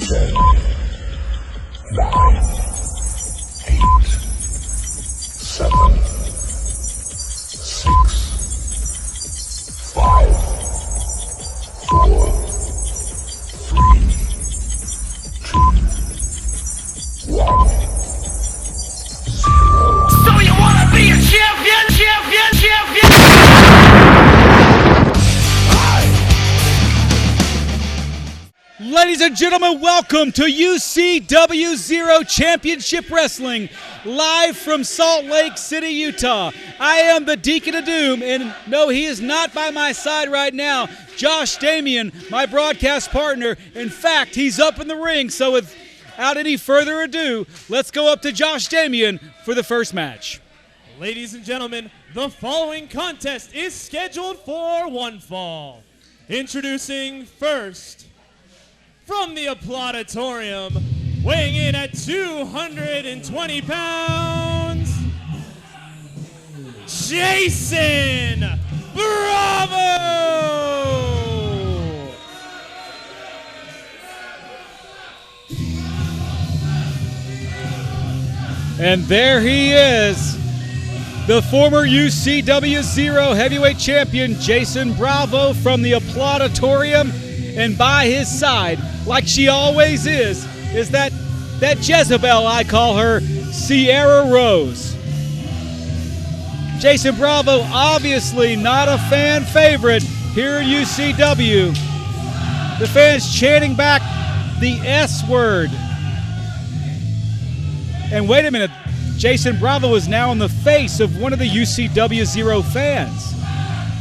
10, 9, 8, 7, 6, 5, 4, 3, 2, 1, 0. So you wanna be a champion? Ladies and gentlemen, welcome to UCW-ZERO Championship Wrestling, live from Salt Lake City, Utah. I am the Deacon of Doom, and no, he is not by my side right now. Josh Damian, my broadcast partner. In fact, he's up in the ring, so without any further ado, let's go up to Josh Damian for the first match. Ladies and gentlemen, the following contest is scheduled for one fall. Introducing first, from the Applauditorium, weighing in at 220 pounds, Jayson Bravo! And there he is, the former UCW-ZERO heavyweight champion, Jayson Bravo, from the Applauditorium. And by his side, like she always is that Jezebel, I call her, Sierra Rose. Jayson Bravo, obviously not a fan favorite here at UCW. The fans chanting back the S word. And wait a minute, Jayson Bravo is now in the face of one of the UCW-ZERO fans.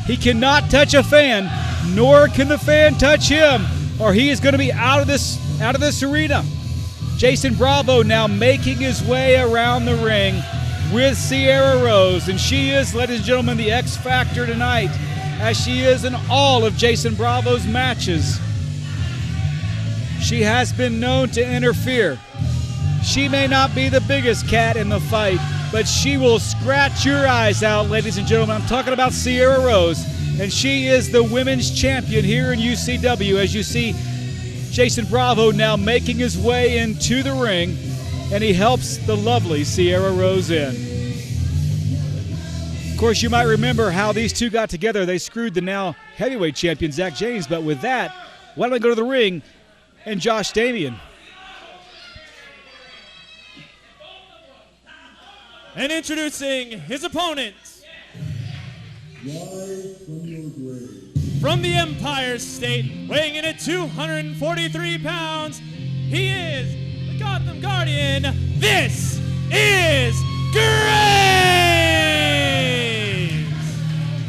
He cannot touch a fan, nor can the fan touch him, or he is going to be out of this arena. Jayson Bravo now making his way around the ring with Sierra Rose, and she is, ladies and gentlemen, the X Factor tonight, as she is in all of Jayson Bravo's matches. She has been known to interfere. She may not be the biggest cat in the fight, but she will scratch your eyes out, ladies and gentlemen. I'm talking about Sierra Rose, and she is the women's champion here in UCW. As you see, Jayson Bravo now making his way into the ring, and he helps the lovely Sierra Rose in. Of course, you might remember how these two got together. They screwed the now heavyweight champion, Zack James, but with that, why don't I go to the ring and Josh Damian. And introducing his opponent, from the Empire State, weighing in at 243 pounds, he is the Gotham Guardian. This is Graves!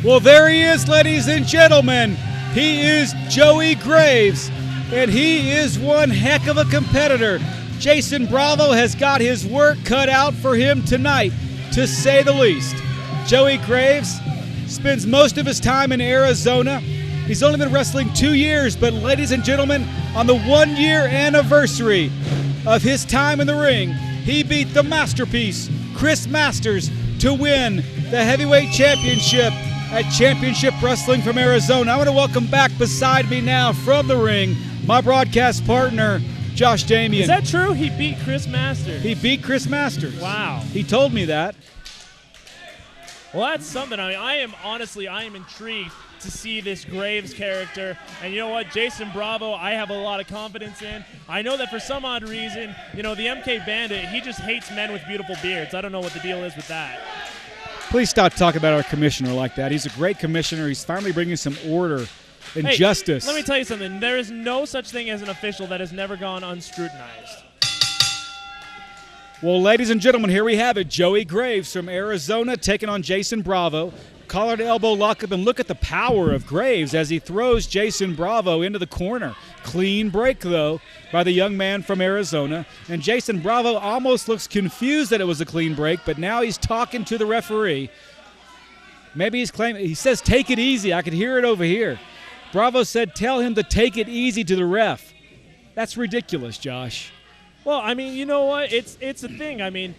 Well, there he is, ladies and gentlemen. He is Joey Graves, and he is one heck of a competitor. Jayson Bravo has got his work cut out for him tonight, to say the least. Joey Graves spends most of his time in Arizona. He's only been wrestling 2 years, but ladies and gentlemen, on the 1-year anniversary of his time in the ring, he beat the masterpiece, Chris Masters, to win the heavyweight championship at Championship Wrestling from Arizona. I want to welcome back beside me now from the ring, my broadcast partner, Josh Damian. Is that true? He beat Chris Masters. He beat Chris Masters. Wow. He told me that. Well, that's something. I mean, I am intrigued to see this Graves character. And you know what? Jayson Bravo, I have a lot of confidence in. I know that for some odd reason, the MK Bandit, he just hates men with beautiful beards. I don't know what the deal is with that. Please stop talking about our commissioner like that. He's a great commissioner. He's finally bringing some order and justice. Let me tell you something. There is no such thing as an official that has never gone unscrutinized. Well, ladies and gentlemen, here we have it. Joey Graves from Arizona taking on Jayson Bravo. Collar to elbow lockup, and look at the power of Graves as he throws Jayson Bravo into the corner. Clean break, though, by the young man from Arizona. And Jayson Bravo almost looks confused that it was a clean break, but now he's talking to the referee. Maybe he's claiming, he says, take it easy. I can hear it over here. Bravo said, tell him to take it easy to the ref. That's ridiculous, Josh. Well, I mean, you know what? It's a thing. I mean,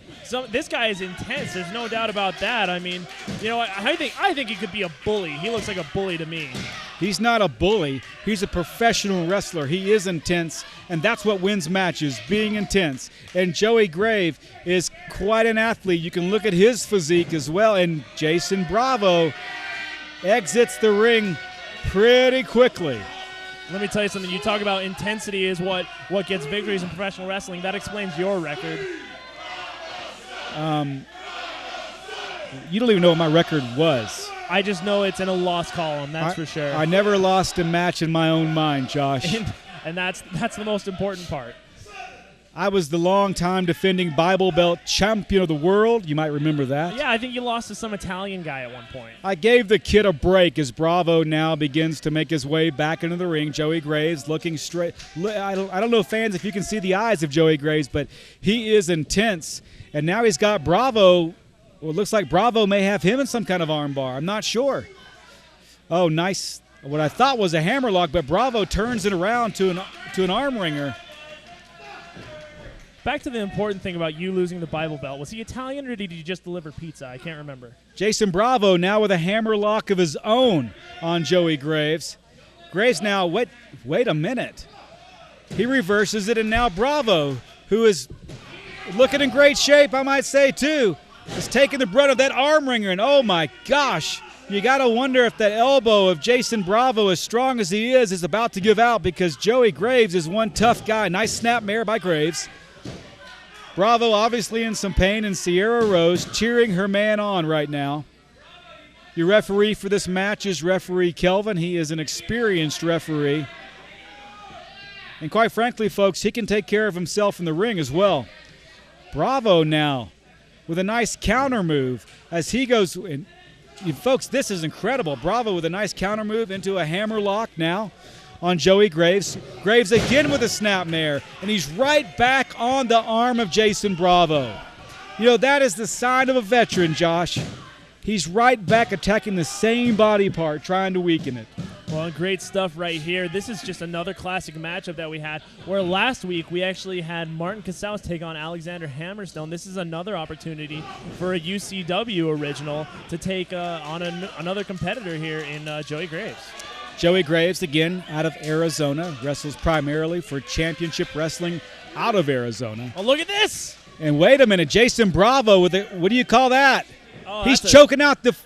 this guy is intense. There's no doubt about that. I mean, you know what? I think he could be a bully. He looks like a bully to me. He's not a bully. He's a professional wrestler. He is intense, and that's what wins matches, being intense. And Joey Grave is quite an athlete. You can look at his physique as well. And Jayson Bravo exits the ring pretty quickly. Let me tell you something. You talk about intensity is what gets victories in professional wrestling. That explains your record. You don't even know what my record was. I just know it's in a loss column, that's for sure. I never lost a match in my own mind, Josh. And that's the most important part. I was the long-time defending Bible Belt champion of the world. You might remember that. Yeah, I think you lost to some Italian guy at one point. I gave the kid a break as Bravo now begins to make his way back into the ring. Joey Graves looking straight. I don't know, fans, if you can see the eyes of Joey Graves, but he is intense. And now he's got Bravo. Well, it looks like Bravo may have him in some kind of armbar. I'm not sure. Oh, nice. What I thought was a hammerlock, but Bravo turns it around to an arm wringer. Back to the important thing about you losing the Bible Belt. Was he Italian or did he just deliver pizza? I can't remember. Jayson Bravo now with a hammerlock of his own on Joey Graves. Graves now, wait a minute. He reverses it, and now Bravo, who is looking in great shape, I might say, too, is taking the brunt of that arm wringer. And, oh, my gosh, you got to wonder if that elbow of Jayson Bravo, as strong as he is about to give out, because Joey Graves is one tough guy. Nice snapmare by Graves. Bravo obviously in some pain, and Sierra Rose cheering her man on right now. Your referee for this match is referee Kelvin. He is an experienced referee. And quite frankly, folks, he can take care of himself in the ring as well. Bravo now with a nice counter move as he goes. And folks, this is incredible. Bravo with a nice counter move into a hammerlock now on Joey Graves. Graves again with a snapmare, and he's right back on the arm of Jayson Bravo. You know, that is the sign of a veteran, Josh. He's right back attacking the same body part, trying to weaken it. Well, great stuff right here. This is just another classic matchup that we had, where last week we actually had Martin Casaus take on Alexander Hammerstone. This is another opportunity for a UCW original to take on another competitor here in Joey Graves. Joey Graves, again, out of Arizona, wrestles primarily for Championship Wrestling out of Arizona. Oh, look at this! And wait a minute, Jayson Bravo with it. What do you call that? Oh, he's choking out the...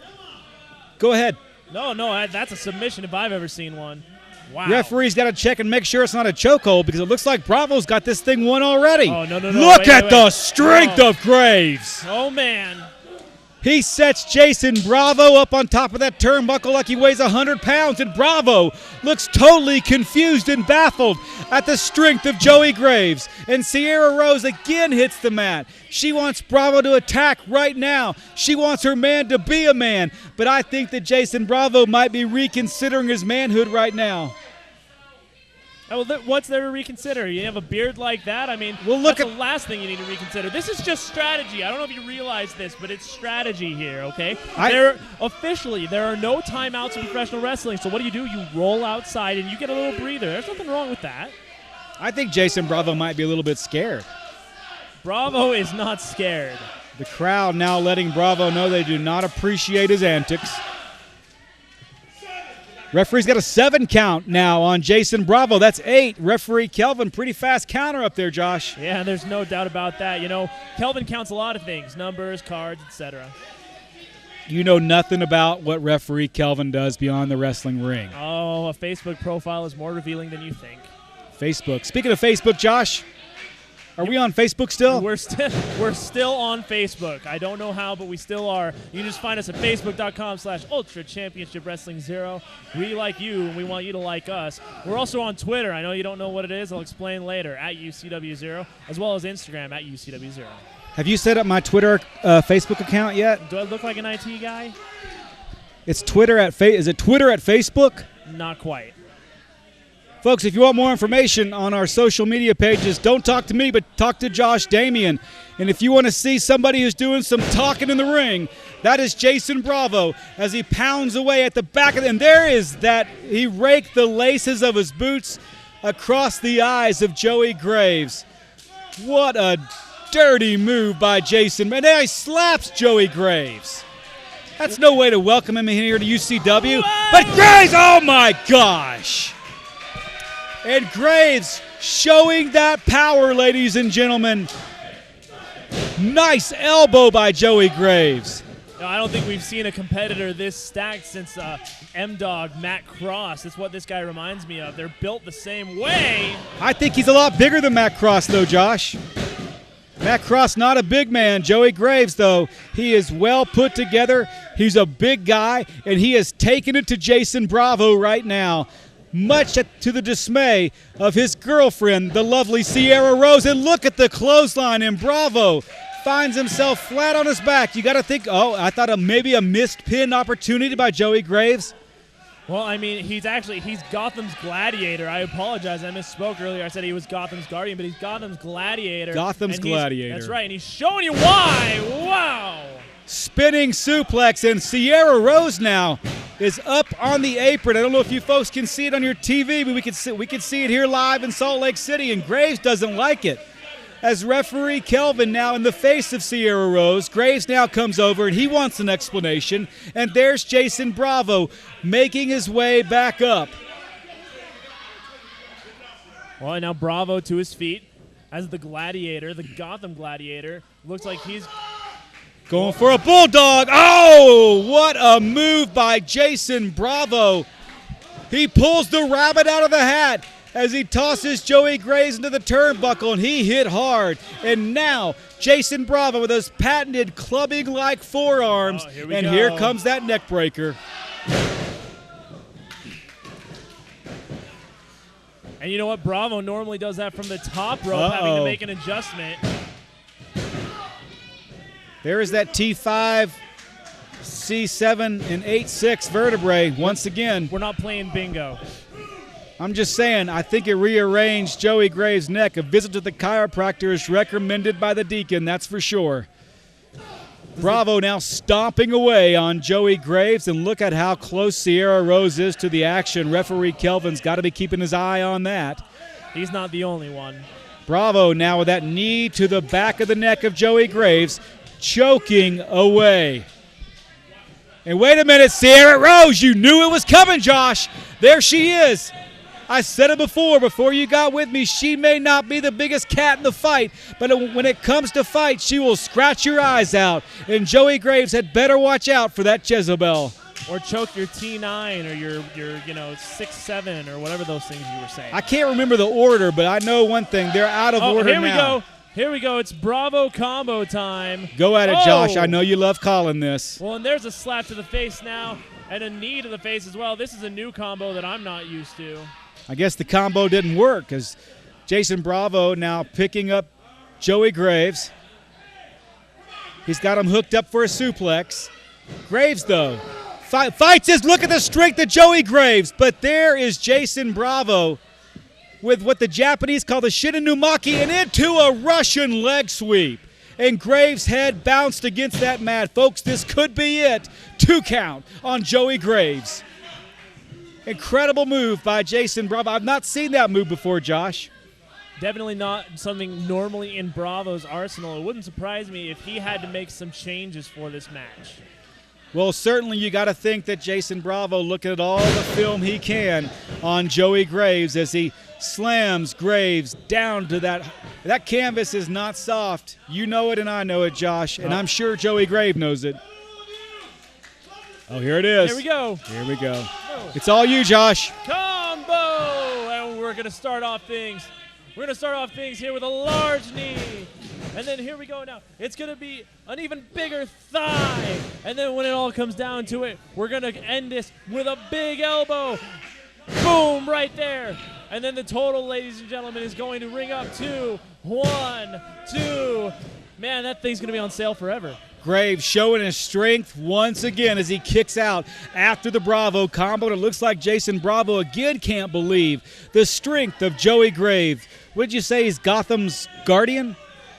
Go ahead. No, that's a submission if I've ever seen one. Wow. Referee's got to check and make sure it's not a chokehold, because it looks like Bravo's got this thing won already. Oh, no. Look at the strength of Graves. Oh, man. He sets Jayson Bravo up on top of that turnbuckle like he weighs 100 pounds, and Bravo looks totally confused and baffled at the strength of Joey Graves. And Sierra Rose again hits the mat. She wants Bravo to attack right now. She wants her man to be a man. But I think that Jayson Bravo might be reconsidering his manhood right now. Oh, well, what's there to reconsider? You have a beard like that? I mean, well, that's the last thing you need to reconsider. This is just strategy. I don't know if you realize this, but it's strategy here, okay? Officially, there are no timeouts in professional wrestling, so what do? You roll outside and you get a little breather. There's nothing wrong with that. I think Jayson Bravo might be a little bit scared. Bravo is not scared. The crowd now letting Bravo know they do not appreciate his antics. Referee's got a 7 count now on Jayson Bravo. That's 8. Referee Kelvin, pretty fast counter up there, Josh. Yeah, there's no doubt about that. You know, Kelvin counts a lot of things, numbers, cards, etc. You know nothing about what referee Kelvin does beyond the wrestling ring. Oh, a Facebook profile is more revealing than you think. Facebook. Speaking of Facebook, Josh, are we on Facebook still? We're still on Facebook. I don't know how, but we still are. You can just find us at facebook.com/Ultra Championship Wrestling 0. We like you, and we want you to like us. We're also on Twitter. I know you don't know what it is. I'll explain later, at UCW-ZERO, as well as Instagram at UCW-ZERO. Have you set up my Twitter Facebook account yet? Do I look like an IT guy? It's Twitter at Is it Twitter at Facebook? Not quite. Folks, if you want more information on our social media pages, don't talk to me, but talk to Josh Damian. And if you want to see somebody who's doing some talking in the ring, that is Jayson Bravo as he pounds away at the back of it. And there is that. He raked the laces of his boots across the eyes of Joey Graves. What a dirty move by Jason. And now he slaps Joey Graves. That's no way to welcome him in here to UCW. But Graves, oh my gosh. And Graves showing that power, ladies and gentlemen. Nice elbow by Joey Graves. No, I don't think we've seen a competitor this stacked since M-Dog Matt Cross. That's what this guy reminds me of. They're built the same way. I think he's a lot bigger than Matt Cross, though, Josh. Matt Cross, not a big man. Joey Graves, though, he is well put together. He's a big guy, and he has taken it to Jayson Bravo right now, much to the dismay of his girlfriend, the lovely Sierra Rose. And look at the clothesline, and Bravo finds himself flat on his back. You got to think, oh, I thought maybe a missed pin opportunity by Joey Graves. Well, I mean, he's Gotham's Gladiator. I apologize. I misspoke earlier. I said he was Gotham's Guardian, but he's Gotham's Gladiator. Gotham's Gladiator. That's right, and he's showing you why. Wow. Spinning suplex, and Sierra Rose now is up on the apron. I don't know if you folks can see it on your TV, but we can see it here live in Salt Lake City, and Graves doesn't like it. As referee Kelvin now in the face of Sierra Rose, Graves now comes over and he wants an explanation. And there's Jayson Bravo making his way back up. Well, now Bravo to his feet as the Gladiator, the Gotham Gladiator. Looks like he's going for a bulldog. Oh, what a move by Jayson Bravo. He pulls the rabbit out of the hat as he tosses Joey Graves into the turnbuckle, and he hit hard. And now Jayson Bravo with those patented clubbing-like forearms. Here comes that neck breaker. And you know what? Bravo normally does that from the top rope, having to make an adjustment. There is that T5, C7, and 8-6 vertebrae once again. We're not playing bingo. I'm just saying, I think it rearranged Joey Graves' neck. A visit to the chiropractor is recommended by the deacon, that's for sure. Bravo now stomping away on Joey Graves, and look at how close Sierra Rose is to the action. Referee Kelvin's got to be keeping his eye on that. He's not the only one. Bravo now with that knee to the back of the neck of Joey Graves, choking away. And wait a minute, Sierra Rose, you knew it was coming, Josh. There she is. I said it before you got with me, she may not be the biggest cat in the fight, but when it comes to fight, she will scratch your eyes out. And Joey Graves had better watch out for that Jezebel. Or choke your T9 or your 6-7 or whatever those things you were saying. I can't remember the order, but I know one thing. They're out of order now. Here we go. Here we go. It's Bravo combo time. Go at it, Josh. I know you love calling this. Well, and there's a slap to the face now and a knee to the face as well. This is a new combo that I'm not used to. I guess the combo didn't work as Jayson Bravo now picking up Joey Graves. He's got him hooked up for a suplex. Graves, though, fights his. Look at the strength of Joey Graves. But there is Jayson Bravo with what the Japanese call the Shinanumaki and into a Russian leg sweep. And Graves' head bounced against that mat. Folks, this could be it. 2 count on Joey Graves. Incredible move by Jayson Bravo. I've not seen that move before, Josh. Definitely not something normally in Bravo's arsenal. It wouldn't surprise me if he had to make some changes for this match. Well, certainly you got to think that Jayson Bravo looking at all the film he can on Joey Graves as he slams Graves down to that canvas is not soft. You know it and I know it, Josh, and I'm sure Joey Graves knows it. Oh, here it is. Here we go. Here we go. It's all you, Josh. Combo! And we're going to start off things. We're going to start off things here with a large knee. And then here we go now. It's going to be an even bigger thigh. And then when it all comes down to it, we're going to end this with a big elbow. Boom, right there. And then the total, ladies and gentlemen, is going to ring up to 1, 2. Man, that thing's going to be on sale forever. Graves showing his strength once again as he kicks out after the Bravo combo. And it looks like Jayson Bravo again can't believe the strength of Joey Graves. What did you say he's Gotham's Guardian?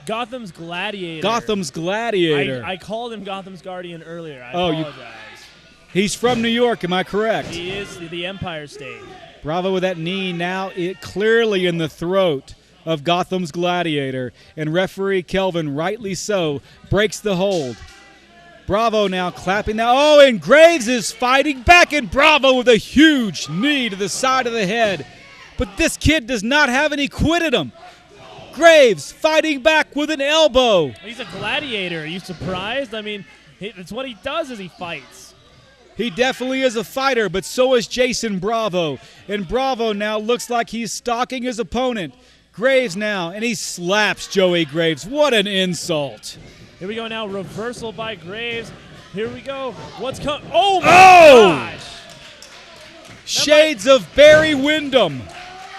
Gotham's Gladiator. Gotham's Gladiator. I called him Gotham's Guardian earlier. I apologize. He's from New York, am I correct? He is the Empire State. Bravo with that knee now clearly in the throat of Gotham's Gladiator, and referee Kelvin, rightly so, breaks the hold. Bravo now clapping now. Oh, and Graves is fighting back, and Bravo with a huge knee to the side of the head. But this kid does not have any quit in him. Graves fighting back with an elbow. He's a gladiator. Are you surprised? I mean, it's what he does is he fights. He definitely is a fighter, but so is Jayson Bravo. And Bravo now looks like he's stalking his opponent. Graves now, and he slaps Joey Graves. What an insult. Here we go now, reversal by Graves. Here we go. What's coming? Oh, my gosh. Shades of Barry Windham.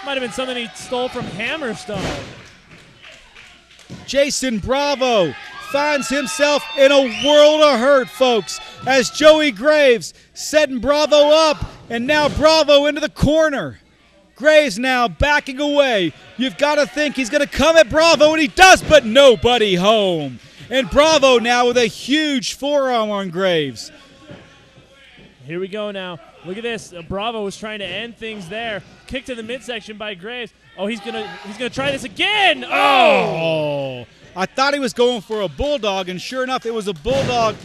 Might have been something he stole from Hammerstone. Jayson Bravo finds himself in a world of hurt, folks, as Joey Graves setting Bravo up, and now Bravo into the corner. Graves now backing away. You've got to think he's going to come at Bravo, and he does, but nobody home. And Bravo now with a huge forearm on Graves. Here we go now. Look at this. Bravo was trying to end things there. Kick to the midsection by Graves. Oh, he's gonna try this again. Oh! I thought he was going for a bulldog, and sure enough, it was a bulldog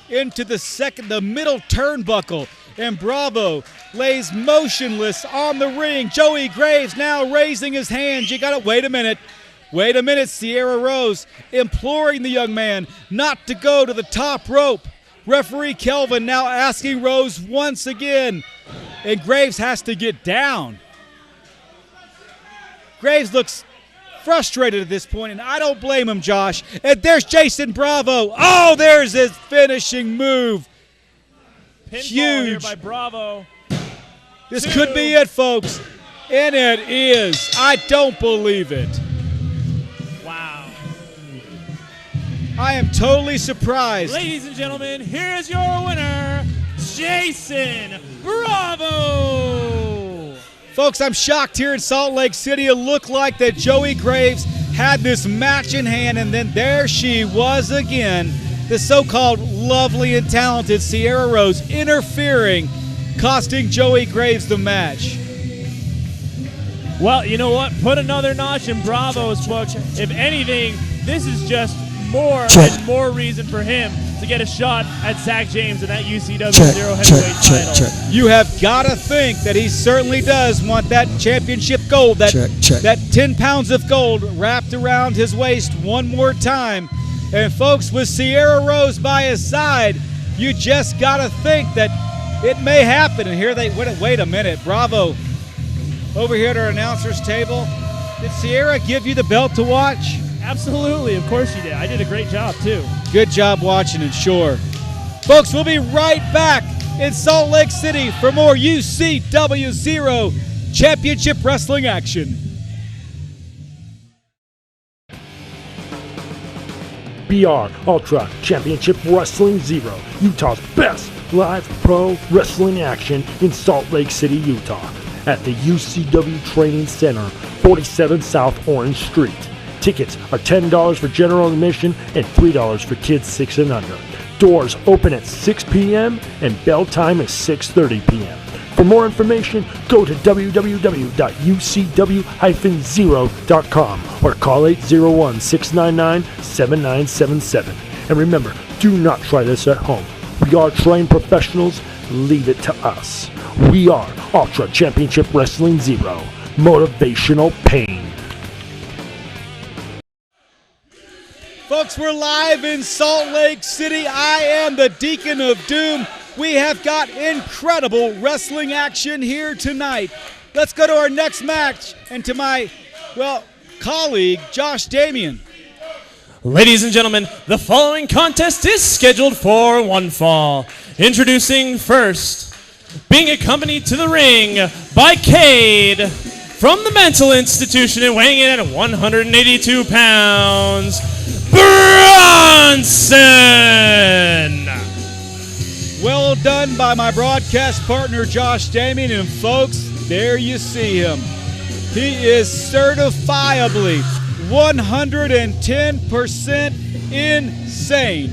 into the middle turnbuckle. And Bravo lays motionless on the ring. Joey Graves now raising his hands. You got to wait a minute. Wait a minute, Sierra Rose imploring the young man not to go to the top rope. Referee Kelvin now asking Rose once again, and Graves has to get down. Graves looks frustrated at this point, and I don't blame him, Josh. And there's Jayson Bravo. Oh, there's his finishing move. Pinfall Huge. Here by Bravo. This could be it, folks. And it is. I don't believe it. Wow. I am totally surprised. Ladies and gentlemen, here's your winner, Jayson Bravo. Folks, I'm shocked here in Salt Lake City. It looked like that Joey Graves had this match in hand, and then there she was again, the so-called lovely and talented Sierra Rose interfering, costing Joey Graves the match. Well, you know what? Put another notch in Bravo's book. If anything, this is just more and more reason for him to get a shot at Zack James and that UCW-ZERO heavyweight title. You have got to think that he certainly does want that championship gold, that 10 pounds of gold wrapped around his waist one more time. And folks, with Sierra Rose by his side, you just got to think that it may happen. And here they, wait a minute, Bravo over here at our announcer's table. Did Sierra give you the belt to watch? Absolutely, of course you did. I did a great job, too. Good job watching it, sure. Folks, we'll be right back in Salt Lake City for more UCW-ZERO Championship Wrestling action. BR Ultra Championship Wrestling Zero, Utah's best live pro wrestling action in Salt Lake City, Utah, at the UCW Training Center, 47 South Orange Street. Tickets are $10 for general admission and $3 for kids 6 and under. Doors open at 6 p.m. and bell time is 6:30 p.m. For more information, go to www.ucw-zero.com or call 801-699-7977. And remember, do not try this at home. We are trained professionals. Leave it to us. We are Ultra Championship Wrestling Zero. Motivational pain. Folks, we're live in Salt Lake City. I am the Deacon of Doom. We have got incredible wrestling action here tonight. Let's go to our next match and to my, colleague, Josh Damian. Ladies and gentlemen, the following contest is scheduled for one fall. Introducing first, being accompanied to the ring by Cade from the mental institution and weighing in at 182 pounds, Bronson! Well done by my broadcast partner, Josh Damian, and folks, there you see him. He is certifiably 110% insane.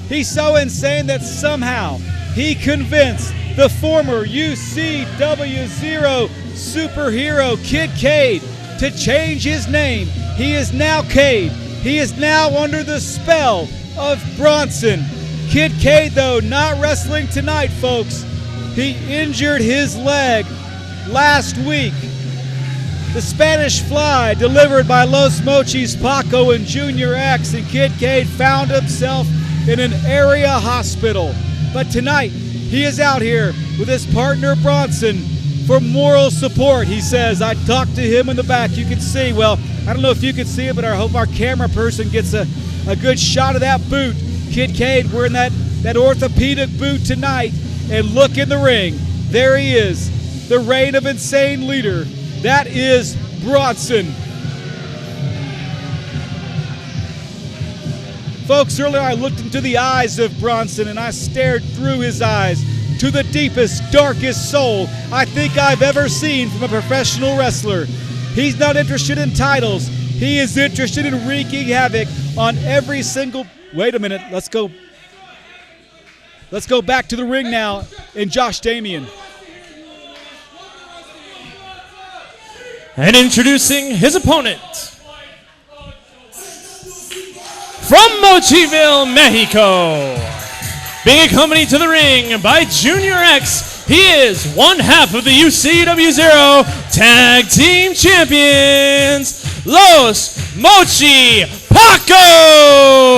He's so insane that somehow he convinced the former UCW-ZERO superhero Kid Cade to change his name. He is now Cade. He is now under the spell of Bronson. Kid Cade, though, not wrestling tonight, folks. He injured his leg last week. The Spanish Fly delivered by Los Mochis, Paco, and Junior X, and Kid Cade found himself in an area hospital. But tonight, he is out here with his partner Bronson for moral support, he says. I talked to him in the back. You can see, well, I don't know if you can see it, but I hope our camera person gets a good shot of that boot. Kid Cade wearing that orthopedic boot tonight. And look in the ring. There he is, the reign of insane leader. That is Bronson. Folks, earlier I looked into the eyes of Bronson and I stared through his eyes to the deepest, darkest soul I think I've ever seen from a professional wrestler. He's not interested in titles. He is interested in wreaking havoc on every single... Wait a minute, let's go back to the ring now in Josh Damian. And introducing his opponent, from Mochiville, Mexico, being accompanied to the ring by Junior X, he is one half of the UCW-ZERO Tag Team Champions, Los Mochi Paco!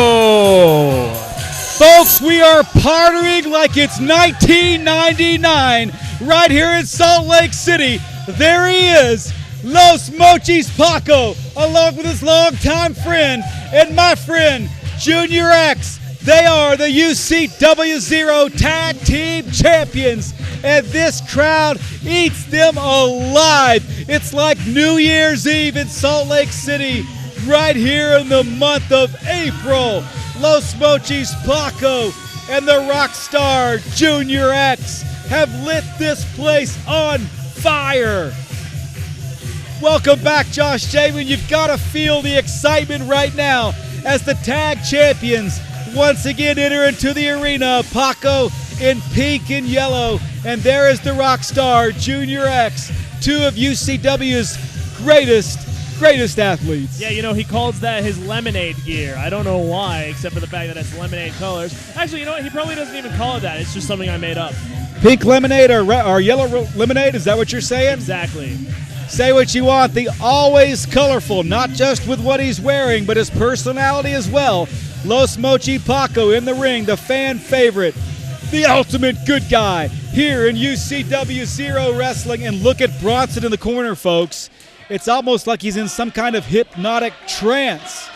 Folks, we are partying like it's 1999 right here in Salt Lake City. There he is, Los Mochis Paco, along with his longtime friend and my friend, Junior X. They are the UCW-ZERO Tag Team Champions, and this crowd eats them alive. It's like New Year's Eve in Salt Lake City, right here in the month of April. Los Mochis Paco and the rock star Junior X have lit this place on fire. Welcome back, Josh Jamin. You've got to feel the excitement right now as the tag champions once again enter into the arena. Paco in pink and yellow, and there is the rock star Junior X, two of UCW's greatest athletes. Yeah, you know, he calls that his lemonade gear. I don't know why, except for the fact that it's lemonade colors. Actually, you know what? He probably doesn't even call it that. It's just something I made up. Pink lemonade or yellow lemonade, is that what you're saying? Exactly. Say what you want. The always colorful, not just with what he's wearing, but his personality as well. Los Mochi Paco in the ring, the fan favorite, the ultimate good guy here in UCW-ZERO Wrestling. And look at Bronson in the corner, folks. It's almost like he's in some kind of hypnotic trance.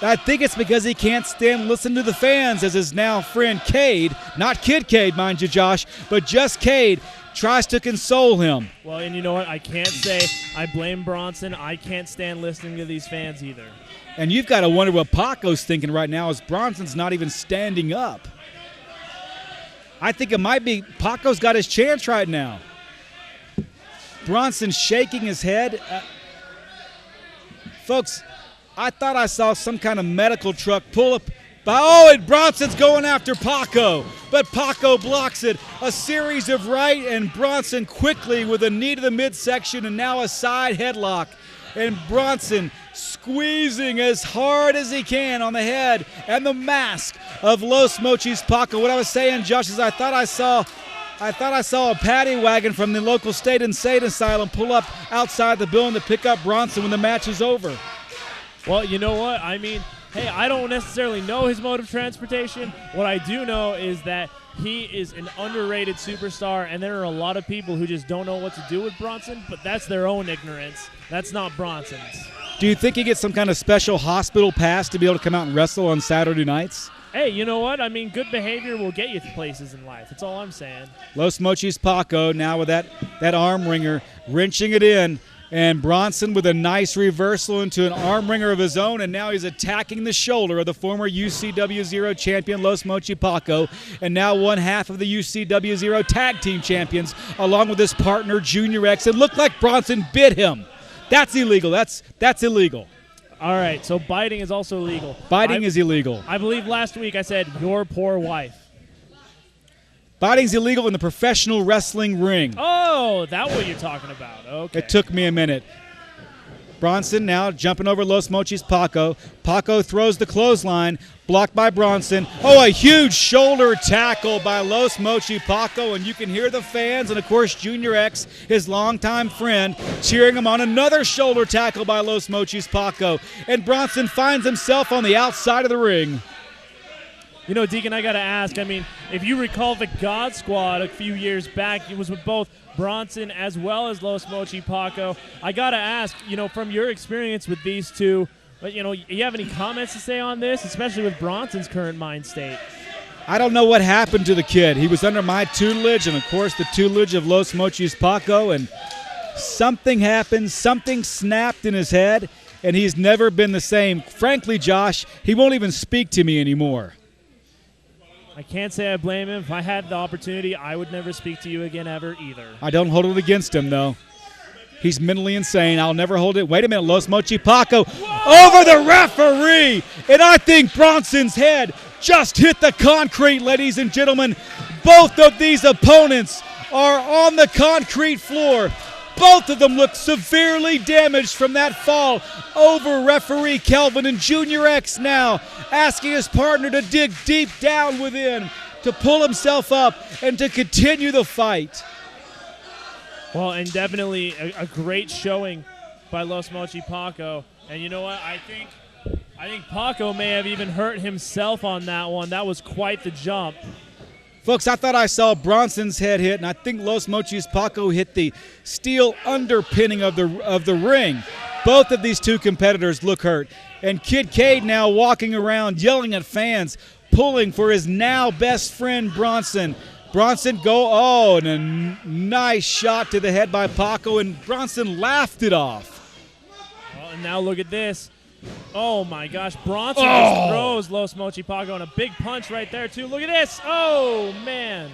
I think it's because he can't stand listening to the fans, as his now friend Cade, not Kid Cade, mind you, Josh, but just Cade, tries to console him. Well, and you know what? I can't say I blame Bronson. I can't stand listening to these fans either. And you've got to wonder what Paco's thinking right now, as Bronson's not even standing up. I think it might be Paco's got his chance right now. Bronson shaking his head. Folks, I thought I saw some kind of medical truck pull up. And Bronson's going after Paco, but Paco blocks it. A series of right, and Bronson quickly with a knee to the midsection and now a side headlock. And Bronson squeezing as hard as he can on the head and the mask of Los Mochis Paco. What I was saying, Josh, is I thought I saw a paddy wagon from the local state insane asylum pull up outside the building to pick up Bronson when the match is over. Well, you know what? I mean, hey, I don't necessarily know his mode of transportation. What I do know is that he is an underrated superstar, and there are a lot of people who just don't know what to do with Bronson, but that's their own ignorance. That's not Bronson's. Do you think he gets some kind of special hospital pass to be able to come out and wrestle on Saturday nights? Hey, you know what? I mean, good behavior will get you places in life. That's all I'm saying. Los Mochis Paco now with that arm wringer, wrenching it in. And Bronson with a nice reversal into an arm wringer of his own, and now he's attacking the shoulder of the former UCW-ZERO champion Los Mochi Paco, and now one half of the UCW-ZERO Tag Team Champions, along with his partner Junior X. It looked like Bronson bit him. That's illegal. That's illegal. All right, so biting is also illegal. Biting is illegal. I believe last week I said, your poor wife. Biting's illegal in the professional wrestling ring. Oh, that's what you're talking about. Okay. It took me a minute. Bronson now jumping over Los Mochis Paco. Paco throws the clothesline, blocked by Bronson. Oh, a huge shoulder tackle by Los Mochi Paco, and you can hear the fans and, of course, Junior X, his longtime friend, cheering him on. Another shoulder tackle by Los Mochis Paco, and Bronson finds himself on the outside of the ring. You know, Deacon, I got to ask, I mean, if you recall the God Squad a few years back, it was with both Bronson as well as Los Mochi Paco. I got to ask, you know, from your experience with these two, but, you know, you have any comments to say on this, especially with Bronson's current mind state? I don't know what happened to the kid. He was under my tutelage and, of course, the tutelage of Los Mochis Paco, and something happened, something snapped in his head, and he's never been the same. Frankly, Josh, he won't even speak to me anymore. I can't say I blame him. If I had the opportunity, I would never speak to you again ever either. I don't hold it against him, though. He's mentally insane. I'll never hold it. Wait a minute. Los Mochi Paco over the referee. And I think Bronson's head just hit the concrete, ladies and gentlemen. Both of these opponents are on the concrete floor. Both of them look severely damaged from that fall over referee Kelvin, and Junior X now asking his partner to dig deep down within to pull himself up and to continue the fight. Well, and definitely a great showing by Los Mochi Paco. And you know what? I think Paco may have even hurt himself on that one. That was quite the jump. Folks, I thought I saw Bronson's head hit, and I think Los Mochis Paco hit the steel underpinning of the ring. Both of these two competitors look hurt. And Kid Cade now walking around yelling at fans, pulling for his now best friend Bronson. Bronson and a nice shot to the head by Paco, and Bronson laughed it off. Well, and now look at this. Oh, my gosh. Bronson just throws Los Mochi Paco, and a big punch right there, too. Look at this. Oh, man.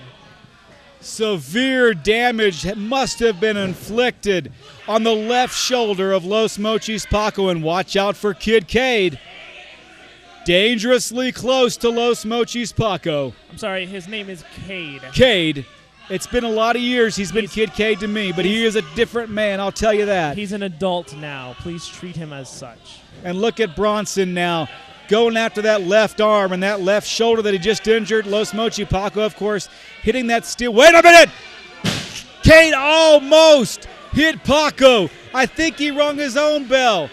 Severe damage must have been inflicted on the left shoulder of Los Mochis Paco, and watch out for Kid Cade. Dangerously close to Los Mochis Paco. I'm sorry, his name is Cade. Cade. It's been a lot of years he's been Kid Cade to me, but he is a different man, I'll tell you that. He's an adult now. Please treat him as such. And look at Bronson now going after that left arm and that left shoulder that he just injured. Los Mochi Paco, of course, hitting that steel. Wait a minute! Cade almost hit Paco. I think he rung his own bell.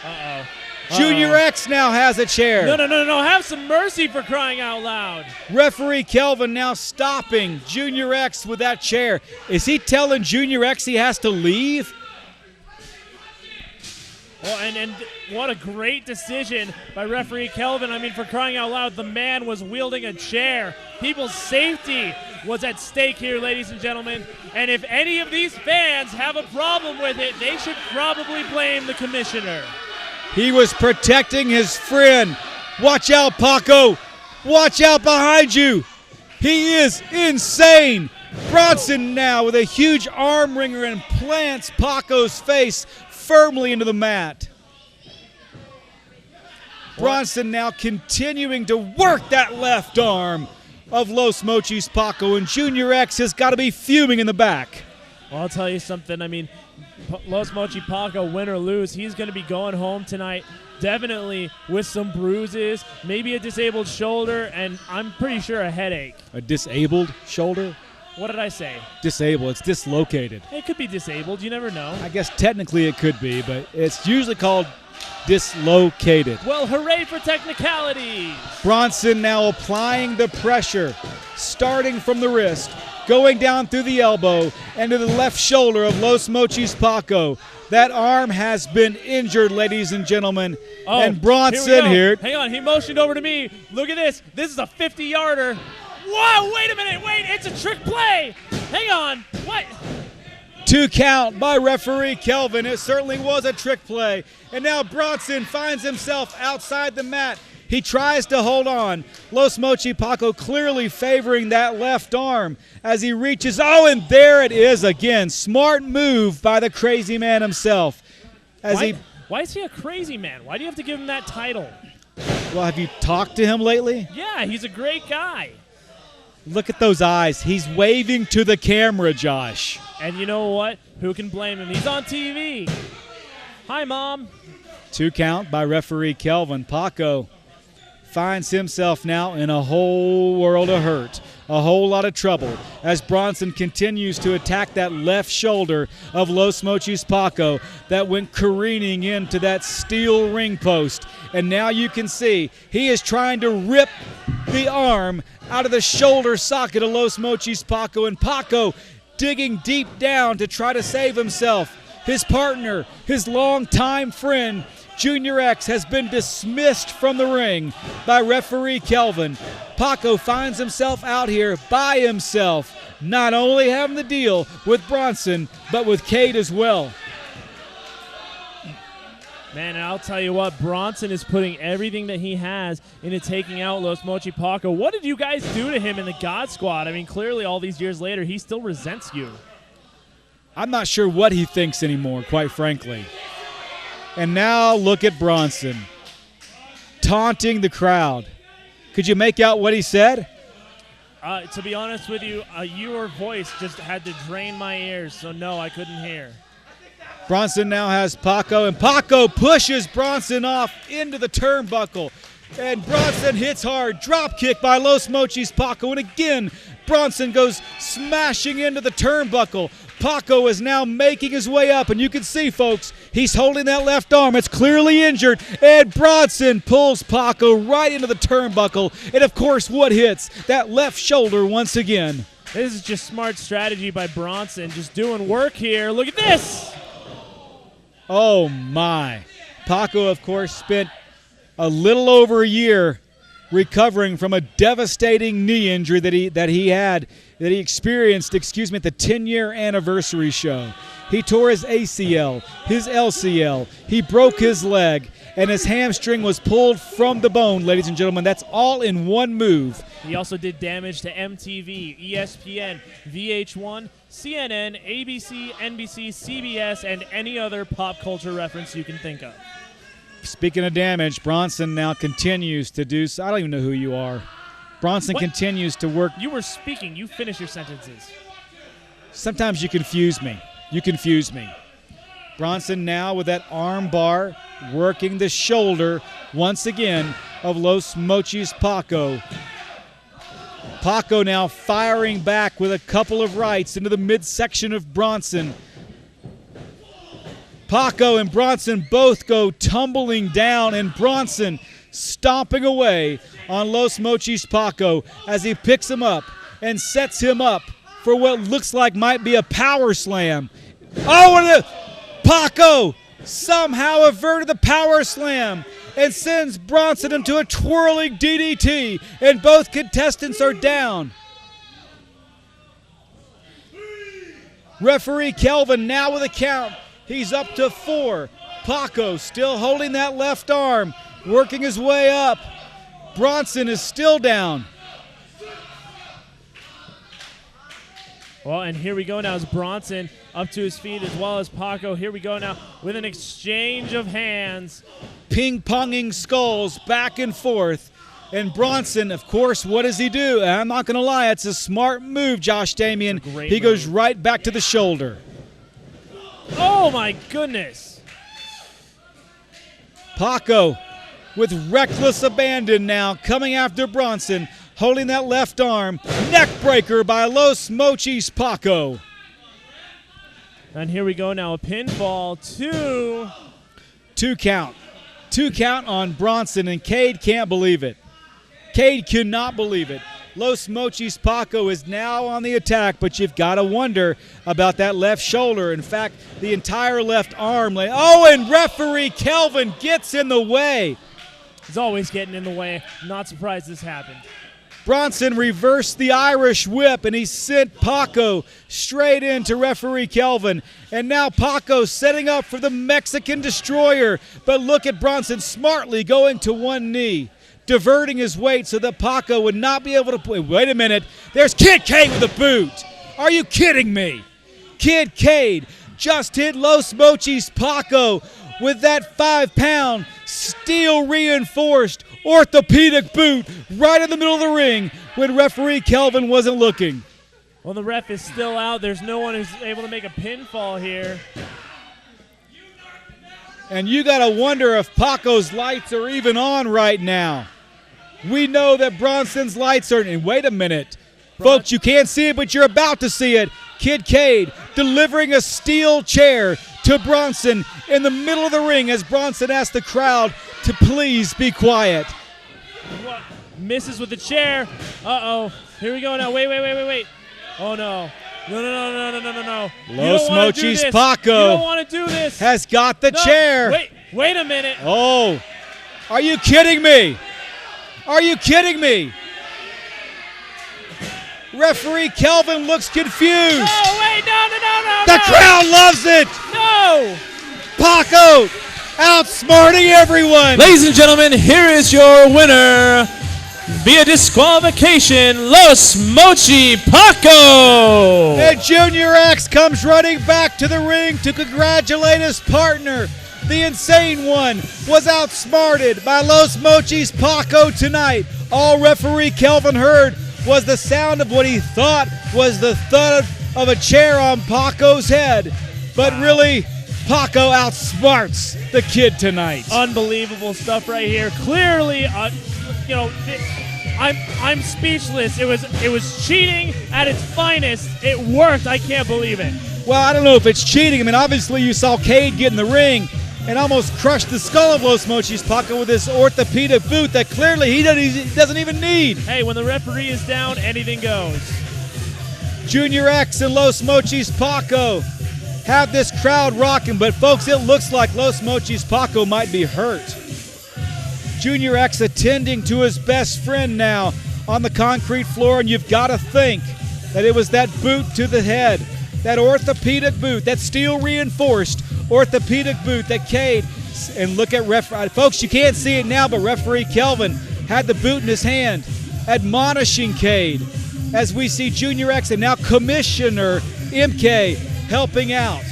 Uh-oh. Junior X now has a chair. No. Have some mercy, for crying out loud. Referee Kelvin now stopping Junior X with that chair. Is he telling Junior X he has to leave? Well, and what a great decision by referee Kelvin. I mean, for crying out loud, the man was wielding a chair. People's safety was at stake here, ladies and gentlemen. And if any of these fans have a problem with it, they should probably blame the commissioner. He was protecting his friend. Watch out, Paco. Watch out behind you. He is insane. Bronson now with a huge arm wringer and plants Paco's face firmly into the mat. Bronson now continuing to work that left arm of Los Mochis Paco, and Junior X has got to be fuming in the back. Well, I'll tell you something. I mean, Los Mochi Paco, win or lose, he's going to be going home tonight definitely with some bruises, maybe a disabled shoulder, and I'm pretty sure a headache. A disabled shoulder? What did I say? Disabled. It's dislocated. It could be disabled. You never know. I guess technically it could be, but it's usually called dislocated. Well, hooray for technicalities. Bronson now applying the pressure, starting from the wrist, going down through the elbow and to the left shoulder of Los Mochis Paco. That arm has been injured, ladies and gentlemen. Oh, and Bronson here. Hang on, he motioned over to me. Look at this. This is a 50-yarder. Whoa, wait a minute. Wait, it's a trick play. Hang on. What? 2 count by referee Kelvin. It certainly was a trick play. And now Bronson finds himself outside the mat. He tries to hold on. Los Mochi Paco clearly favoring that left arm as he reaches. Oh, and there it is again. Smart move by the crazy man himself. Why is he a crazy man? Why do you have to give him that title? Well, have you talked to him lately? Yeah, he's a great guy. Look at those eyes. He's waving to the camera, Josh. And you know what? Who can blame him? He's on TV. Hi, Mom. 2 count by referee Kelvin. Paco finds himself now in a whole world of hurt, a whole lot of trouble, as Bronson continues to attack that left shoulder of Los Mochis Paco that went careening into that steel ring post. And now you can see he is trying to rip the arm out of the shoulder socket of Los Mochis Paco, and Paco digging deep down to try to save himself. His partner, his longtime friend, Junior X, has been dismissed from the ring by referee Kelvin. Paco finds himself out here by himself, not only having to deal with Bronson, but with Cade as well. Man, and I'll tell you what, Bronson is putting everything that he has into taking out Los Mochis Paco. What did you guys do to him in the God Squad? I mean, clearly all these years later, he still resents you. I'm not sure what he thinks anymore, quite frankly. And now look at Bronson taunting the crowd. Could you make out what he said? To be honest with you, your voice just had to drain my ears, so no, I couldn't hear. Bronson now has Paco, and Paco pushes Bronson off into the turnbuckle. And Bronson hits hard. Drop kick by Los Mochis Paco, and again, Bronson goes smashing into the turnbuckle. Paco is now making his way up, and you can see, folks, he's holding that left arm. It's clearly injured, and Bronson pulls Paco right into the turnbuckle. And, of course, what hits? That left shoulder once again. This is just smart strategy by Bronson, just doing work here. Look at this! Oh, my. Paco, of course, spent a little over a year recovering from a devastating knee injury that he experienced, at the 10-year anniversary show. He tore his ACL, his LCL, he broke his leg, and his hamstring was pulled from the bone, ladies and gentlemen. That's all in one move. He also did damage to MTV, ESPN, VH1, CNN, ABC, NBC, CBS, and any other pop culture reference you can think of. Speaking of damage, Bronson now continues to do so. I don't even know who you are. Bronson continues to work. You were speaking. You finish your sentences. Sometimes you confuse me. Bronson now with that arm bar working the shoulder once again of Los Mochis Paco. Paco now firing back with a couple of rights into the midsection of Bronson. Paco and Bronson both go tumbling down, and Bronson stomping away on Los Mochis Paco as he picks him up and sets him up for what looks like might be a power slam. Oh, and Paco somehow averted the power slam and sends Bronson into a twirling DDT, and both contestants are down. Referee Kelvin now with a count. He's up to 4. Paco still holding that left arm, working his way up. Bronson is still down. Well, and here we go now as Bronson up to his feet as well as Paco. Here we go now with an exchange of hands. Ping-ponging skulls back and forth. And Bronson, of course, what does he do? I'm not going to lie, it's a smart move, Josh Damian. He goes right back to the shoulder. Oh, my goodness. Paco with reckless abandon now coming after Bronson, holding that left arm. Neck breaker by Los Mochis Paco. And here we go now, a pinfall, 2. 2 count. 2 count on Bronson, and Cade can't believe it. Cade cannot believe it. Los Mochis Paco is now on the attack, but you've got to wonder about that left shoulder. In fact, the entire left arm. Oh, and referee Kelvin gets in the way. He's always getting in the way. Not surprised this happened. Bronson reversed the Irish whip, and he sent Paco straight into referee Kelvin. And now Paco setting up for the Mexican Destroyer. But look at Bronson smartly going to one knee, diverting his weight so that Paco would not be able to. Wait a minute. There's Kid Cade with the boot. Are you kidding me? Kid Cade just hit Los Mochis Paco with that 5-pound steel reinforced orthopedic boot right in the middle of the ring when referee Kelvin wasn't looking. Well, the ref is still out. There's no one who's able to make a pinfall here. And you got to wonder if Paco's lights are even on right now. We know that Bronson's lights are, and wait a minute. Folks, you can't see it, but you're about to see it. Kid Cade delivering a steel chair to Bronson in the middle of the ring as Bronson asks the crowd to please be quiet. What? Misses with the chair. Uh-oh. Here we go now. Wait. Oh, no. No. Los Mochis Paco You don't want to do this. has got the chair. Wait a minute. Oh, are you kidding me? Are you kidding me? Referee Kelvin looks confused. Oh, wait, no. The crowd loves it. No. Paco outsmarting everyone. Ladies and gentlemen, here is your winner via disqualification, Los Mochi Paco. And Junior X comes running back to the ring to congratulate his partner. The Insane One was outsmarted by Los Mochis Paco tonight. All referee Kelvin heard was the sound of what he thought was the thud of a chair on Paco's head. But really, Paco outsmarts the kid tonight. Unbelievable stuff right here. Clearly, I'm speechless. It was cheating at its finest. It worked. I can't believe it. Well, I don't know if it's cheating. I mean, obviously you saw Cade get in the ring and almost crushed the skull of Los Mochis Paco with this orthopedic boot that clearly he doesn't even need. Hey, when the referee is down, anything goes. Junior X and Los Mochis Paco have this crowd rocking, but folks, it looks like Los Mochis Paco might be hurt. Junior X attending to his best friend now on the concrete floor, and you've got to think that it was that boot to the head, that orthopedic boot, that steel reinforced orthopedic boot that Cade, and look at folks, you can't see it now, but referee Kelvin had the boot in his hand, admonishing Cade as we see Junior X and now Commissioner MK helping out.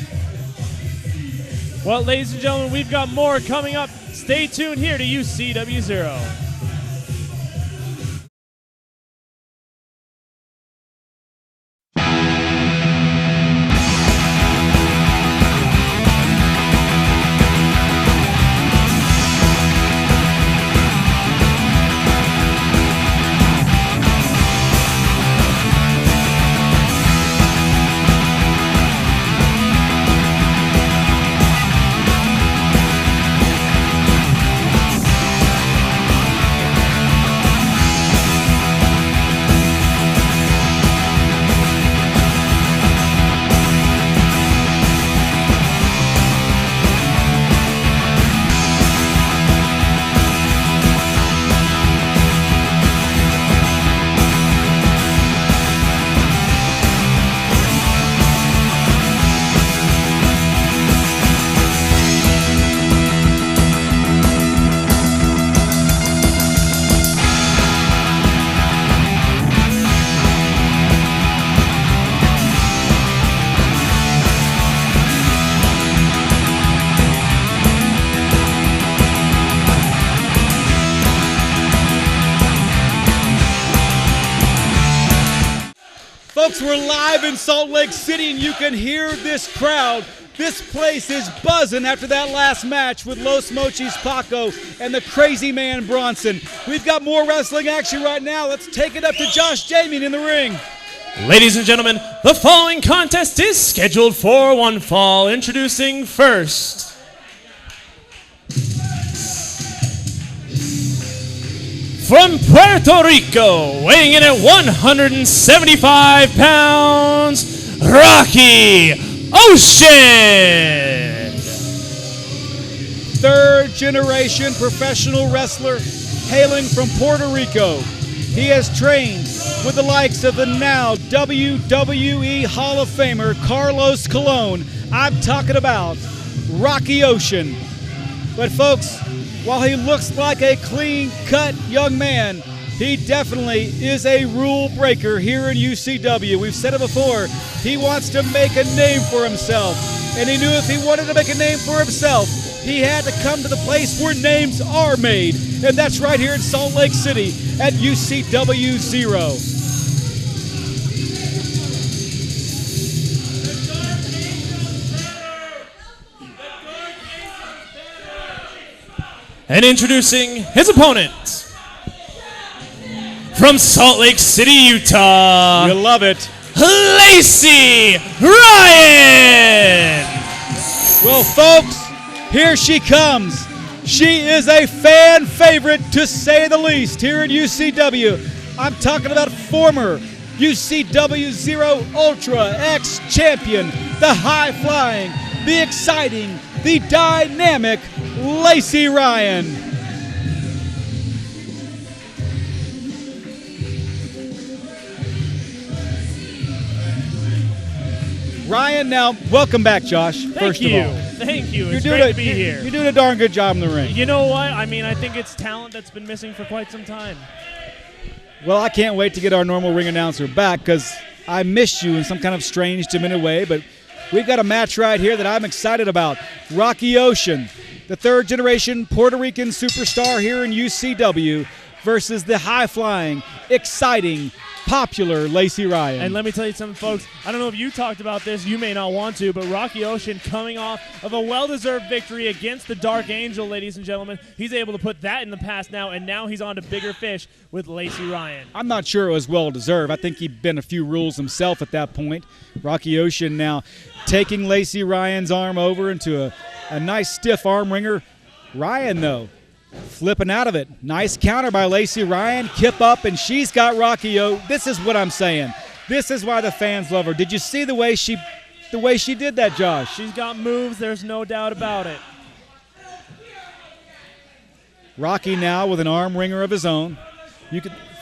Well, ladies and gentlemen, we've got more coming up. Stay tuned here to UCW-ZERO. Folks, we're live in Salt Lake City, and you can hear this crowd. This place is buzzing after that last match with Los Mochis Paco and the crazy man Bronson. We've got more wrestling action right now. Let's take it up to Josh Jamie in the ring. Ladies and gentlemen, the following contest is scheduled for one fall. Introducing first, from Puerto Rico, weighing in at 175 pounds, Rocky Ocean. Third generation professional wrestler hailing from Puerto Rico. He has trained with the likes of the now WWE Hall of Famer Carlos Colon. I'm talking about Rocky Ocean. But folks, while he looks like a clean-cut young man, he definitely is a rule breaker here in UCW. We've said it before. He wants to make a name for himself. And he knew if he wanted to make a name for himself, he had to come to the place where names are made. And that's right here in Salt Lake City at UCW-ZERO. And introducing his opponent, from Salt Lake City, Utah, You love it. Lacey Ryan! Well, folks, here she comes. She is a fan favorite, to say the least, here at UCW. I'm talking about former UCW-ZERO Ultra X-Champion, the high-flying, the exciting, the dynamic Lacey Ryan. Ryan, now, welcome back, Josh, first of all. Thank you. It's great to be here. You're doing a darn good job in the ring. You know what? I mean, I think it's talent that's been missing for quite some time. Well, I can't wait to get our normal ring announcer back because I missed you in some kind of strange, diminutive way, but we've got a match right here that I'm excited about. Rocky Ocean, the third-generation Puerto Rican superstar here in UCW, versus the high-flying, exciting, popular Lacey Ryan. And let me tell you something, folks. I don't know if you talked about this. You may not want to, but Rocky Ocean coming off of a well-deserved victory against the Dark Angel, ladies and gentlemen. He's able to put that in the past now, and now he's on to bigger fish with Lacey Ryan. I'm not sure it was well-deserved. I think he'd been a few rules himself at that point. Rocky Ocean now taking Lacey Ryan's arm over into a nice stiff arm wringer. Ryan, though, flipping out of it. Nice counter by Lacey Ryan. Kip up, and she's got Rocky O. This is what I'm saying. This is why the fans love her. Did you see the way she did that, Josh? She's got moves. There's no doubt about it. Rocky now with an arm wringer of his own.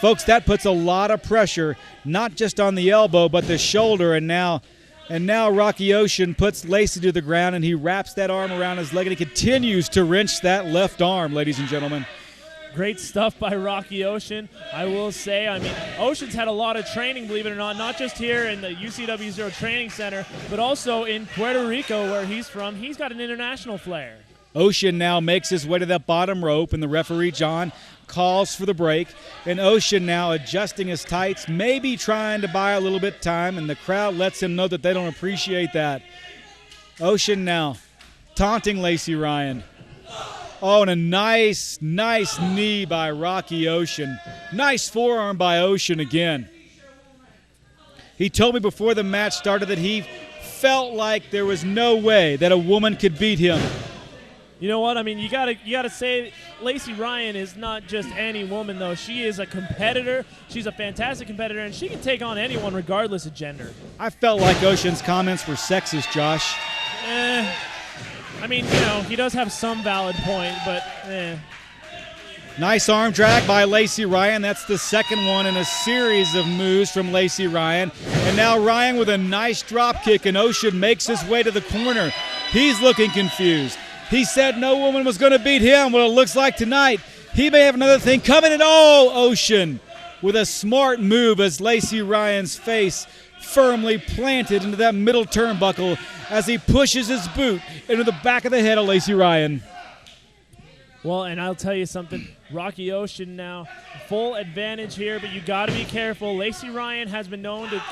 Folks, that puts a lot of pressure, not just on the elbow, but the shoulder, and now Rocky Ocean puts Lacey to the ground, and he wraps that arm around his leg, and he continues to wrench that left arm, ladies and gentlemen. Great stuff by Rocky Ocean, I will say. I mean, Ocean's had a lot of training, believe it or not just here in the UCW-ZERO Training Center, but also in Puerto Rico, where he's from. He's got an international flair. Ocean now makes his way to that bottom rope, and the referee, John, calls for the break. And Ocean now adjusting his tights, maybe trying to buy a little bit of time, and the crowd lets him know that they don't appreciate that. Ocean now taunting Lacey Ryan. Oh, and a nice knee by Rocky Ocean. Nice forearm by Ocean again. He told me before the match started that he felt like there was no way that a woman could beat him. You know what? I mean, you gotta say Lacey Ryan is not just any woman, though. She is a competitor. She's a fantastic competitor, and she can take on anyone regardless of gender. I felt like Ocean's comments were sexist, Josh. I mean, you know, he does have some valid point, but Nice arm drag by Lacey Ryan. That's the second one in a series of moves from Lacey Ryan. And now Ryan with a nice drop kick, and Ocean makes his way to the corner. He's looking confused. He said no woman was going to beat him. Well, it looks like tonight he may have another thing coming. And Ocean with a smart move as Lacey Ryan's face firmly planted into that middle turnbuckle as he pushes his boot into the back of the head of Lacey Ryan. Well, and I'll tell you something. Rocky Ocean now full advantage here, but you got to be careful. Lacey Ryan has been known to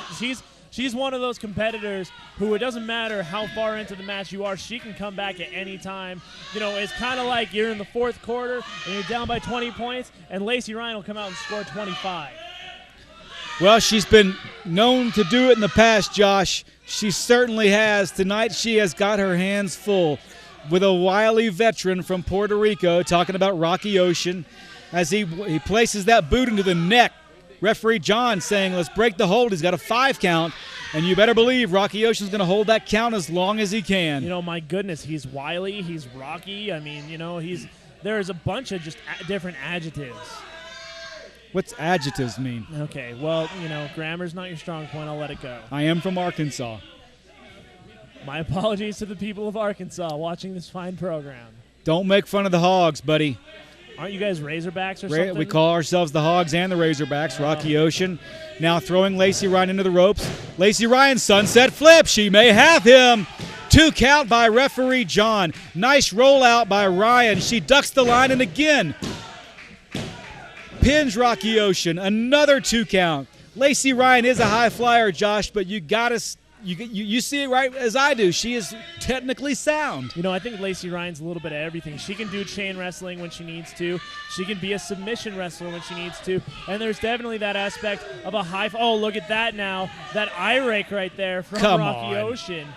she's one of those competitors who, it doesn't matter how far into the match you are, she can come back at any time. You know, it's kind of like you're in the fourth quarter and you're down by 20 points, and Lacey Ryan will come out and score 25. Well, she's been known to do it in the past, Josh. She certainly has. Tonight she has got her hands full with a wily veteran from Puerto Rico, talking about Rocky Ocean, as he places that boot into the neck. Referee John saying, let's break the hold. He's got a 5 count, and you better believe Rocky Ocean's going to hold that count as long as he can. You know, my goodness, he's wily, he's rocky. I mean, you know, there's a bunch of just different adjectives. What's adjectives mean? Okay, well, you know, grammar's not your strong point. I'll let it go. I am from Arkansas. My apologies to the people of Arkansas watching this fine program. Don't make fun of the Hogs, buddy. Aren't you guys Razorbacks or something? We call ourselves the Hogs and the Razorbacks. Rocky Ocean now throwing Lacey Ryan into the ropes. Lacey Ryan, sunset flip. She may have him. 2 count by referee John. Nice rollout by Ryan. She ducks the line, and again pins Rocky Ocean. Another 2 count. Lacey Ryan is a high flyer, Josh, but you gotta you see it right as I do. She is technically sound. You know, I think Lacey Ryan's a little bit of everything. She can do chain wrestling when she needs to. She can be a submission wrestler when she needs to. And there's definitely that aspect of a high. Oh, look at that now. That eye rake right there from Rocky Ocean.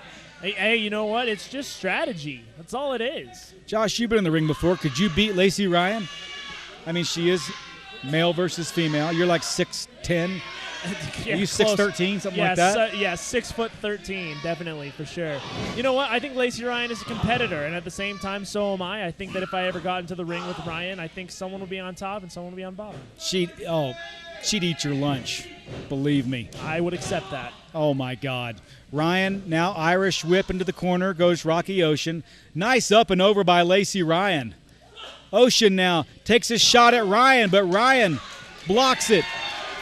Hey, you know what? It's just strategy. That's all it is. Josh, you've been in the ring before. Could you beat Lacey Ryan? I mean, she is male versus female. You're like 6'10". Yeah, are you 6'13", something like that? Yeah, 6'13", definitely, for sure. You know what? I think Lacey Ryan is a competitor, and at the same time, so am I. I think that if I ever got into the ring with Ryan, I think someone will be on top and someone will be on bottom. She'd eat your lunch, believe me. I would accept that. Oh, my God. Ryan, now Irish whip into the corner, goes Rocky Ocean. Nice up and over by Lacey Ryan. Ocean now takes a shot at Ryan, but Ryan blocks it.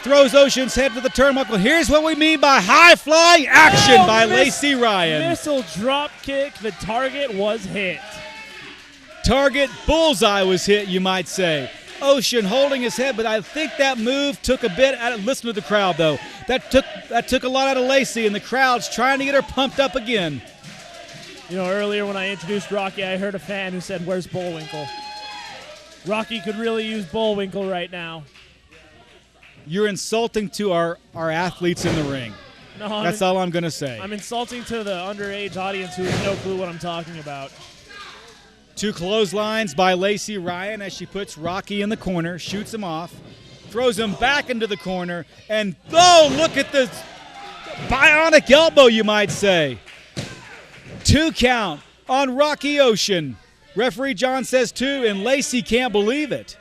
Throws Ocean's head to the turnbuckle. Here's what we mean by high-flying action by Lacey Ryan. Missile drop kick. The target was hit. Target bullseye was hit, you might say. Ocean holding his head, but I think that move took a bit out of, listen to the crowd, though. That took a lot out of Lacey, and the crowd's trying to get her pumped up again. You know, earlier when I introduced Rocky, I heard a fan who said, "Where's Bullwinkle?" Rocky could really use Bullwinkle right now. You're insulting to our athletes in the ring. No, that's all I'm going to say. I'm insulting to the underage audience who has no clue what I'm talking about. 2 clotheslines by Lacey Ryan as she puts Rocky in the corner, shoots him off, throws him back into the corner, and look at the bionic elbow, you might say. 2 count on Rocky Ocean. Referee John says 2, and Lacey can't believe it.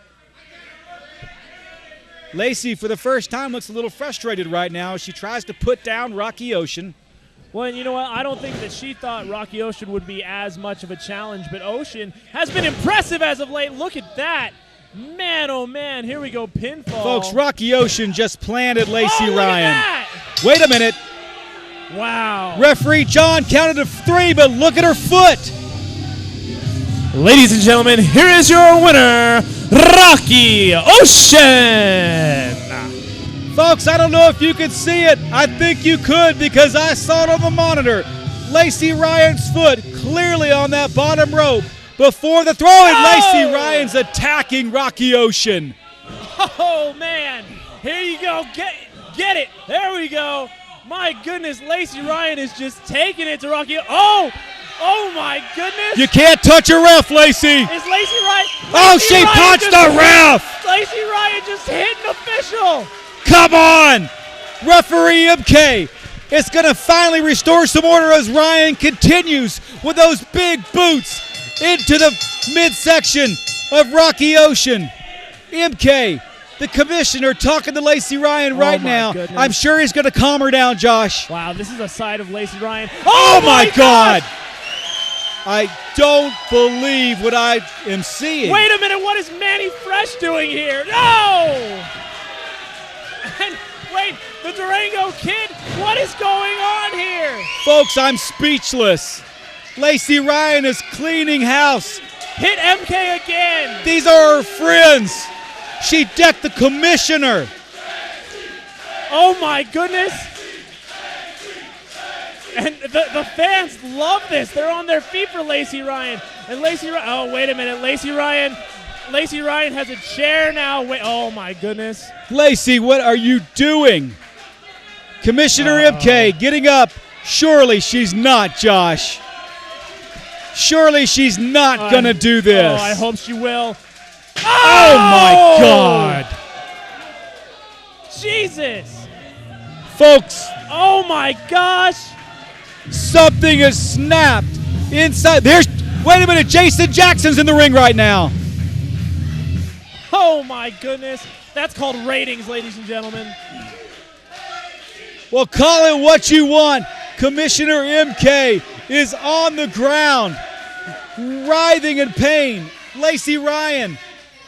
Lacey, for the first time, looks a little frustrated right now as she tries to put down Rocky Ocean. Well, and you know what? I don't think that she thought Rocky Ocean would be as much of a challenge, but Ocean has been impressive as of late. Look at that. Man, oh man, here we go, pinfall. Folks, Rocky Ocean just planted Lacey Ryan. Ryan. At that. Wait a minute. Wow. Referee John counted to 3, but look at her foot. Ladies and gentlemen, here is your winner, Rocky Ocean. Folks, I don't know if you could see it. I think you could because I saw it on the monitor. Lacey Ryan's foot clearly on that bottom rope. Before the throw-in, Lacey Ryan's attacking Rocky Ocean. Oh, man. Here you go. Get it. There we go. My goodness, Lacey Ryan is just taking it to Rocky. Oh, my goodness. You can't touch a ref, Lacey. Is Lacey Ryan? Oh, she punched the ref. Lacey Ryan just hit an official. Come on. Referee MK is going to finally restore some order as Ryan continues with those big boots into the midsection of Rocky Ocean. MK, the commissioner, talking to Lacey Ryan right now. Goodness. I'm sure he's going to calm her down, Josh. Wow, this is a side of Lacey Ryan. Oh my God! I don't believe what I am seeing. Wait a minute, what is Manny Fresh doing here? No! And wait, the Durango Kid, what is going on here? Folks, I'm speechless. Lacey Ryan is cleaning house. Hit MK again. These are her friends. She decked the commissioner. Oh my goodness. And the fans love this. They're on their feet for Lacey Ryan. And Lacey Ryan, oh, wait a minute. Lacey Ryan has a chair now. Wait, oh my goodness. Lacey, what are you doing? Commissioner MK getting up. Surely she's not, Josh. Surely she's not going to do this. Oh, I hope she will. Oh my God. Jesus. Folks. Oh my gosh. Something has snapped inside. Wait a minute, Jason Jaxson's in the ring right now. Oh my goodness. That's called ratings, ladies and gentlemen. Well, call it what you want. Commissioner MK is on the ground, writhing in pain. Lacey Ryan,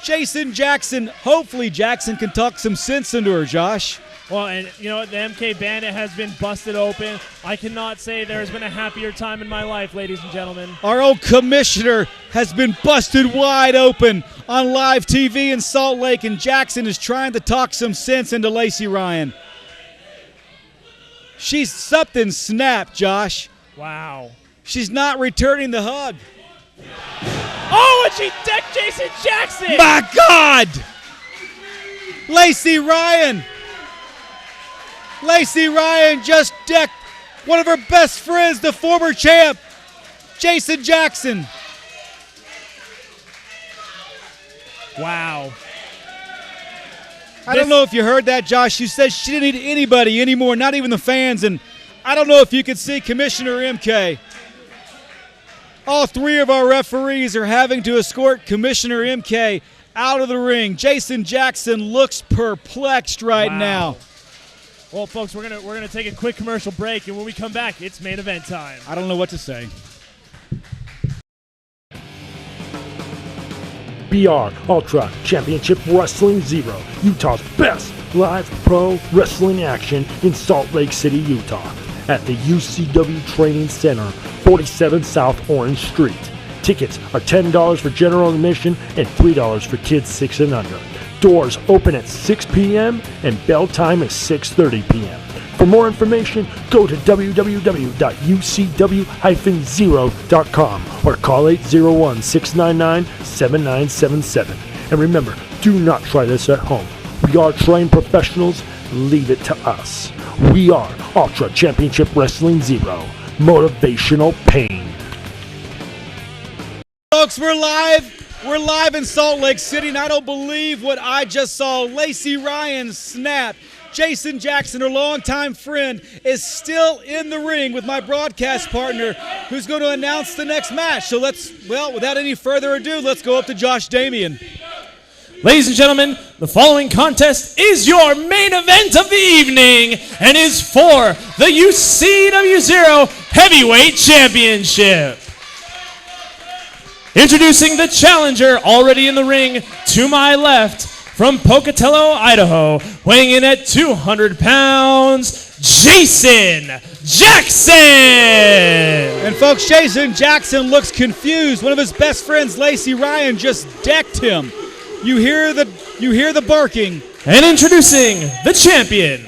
Jason Jaxson. Hopefully Jaxson can talk some sense into her, Josh. Well, and you know what? The MK Bandit has been busted open. I cannot say there has been a happier time in my life, ladies and gentlemen. Our old commissioner has been busted wide open on live TV in Salt Lake, and Jaxson is trying to talk some sense into Lacey Ryan. She's something snapped, Josh. Wow. She's not returning the hug. Oh, and she decked Jason Jaxson. My God! Lacey Ryan. Lacey Ryan just decked one of her best friends, the former champ, Jason Jaxson. Wow. I don't know if you heard that, Josh. She said she didn't need anybody anymore, not even the fans. And I don't know if you could see Commissioner MK. All three of our referees are having to escort Commissioner MK out of the ring. Jason Jaxson looks perplexed right now. Well, folks, we're gonna take a quick commercial break, and when we come back, it's main event time. I don't know what to say. BR Ultra Championship Wrestling Zero, Utah's best live pro wrestling action in Salt Lake City, Utah, at the UCW Training Center, 47 South Orange Street. Tickets are $10 for general admission and $3 for kids 6 and under. Doors open at 6 p.m. and bell time is 6:30 p.m. For more information, go to www.ucw-zero.com or call 801-699-7977. And remember, do not try this at home. We are trained professionals. Leave it to us. We are Ultra Championship Wrestling Zero. Motivational pain. Folks, we're live. We're live in Salt Lake City, and I don't believe what I just saw. Lacey Ryan snap. Jason Jaxson, her longtime friend, is still in the ring with my broadcast partner who's going to announce the next match. So without any further ado, let's go up to Josh Damian. Ladies and gentlemen, the following contest is your main event of the evening and is for the UCW-ZERO Heavyweight Championship. Introducing the challenger already in the ring to my left from Pocatello, Idaho, weighing in at 200 pounds, Jason Jaxson. And folks, Jason Jaxson looks confused. One of his best friends, Lacey Ryan, just decked him. You hear the barking. And introducing the champion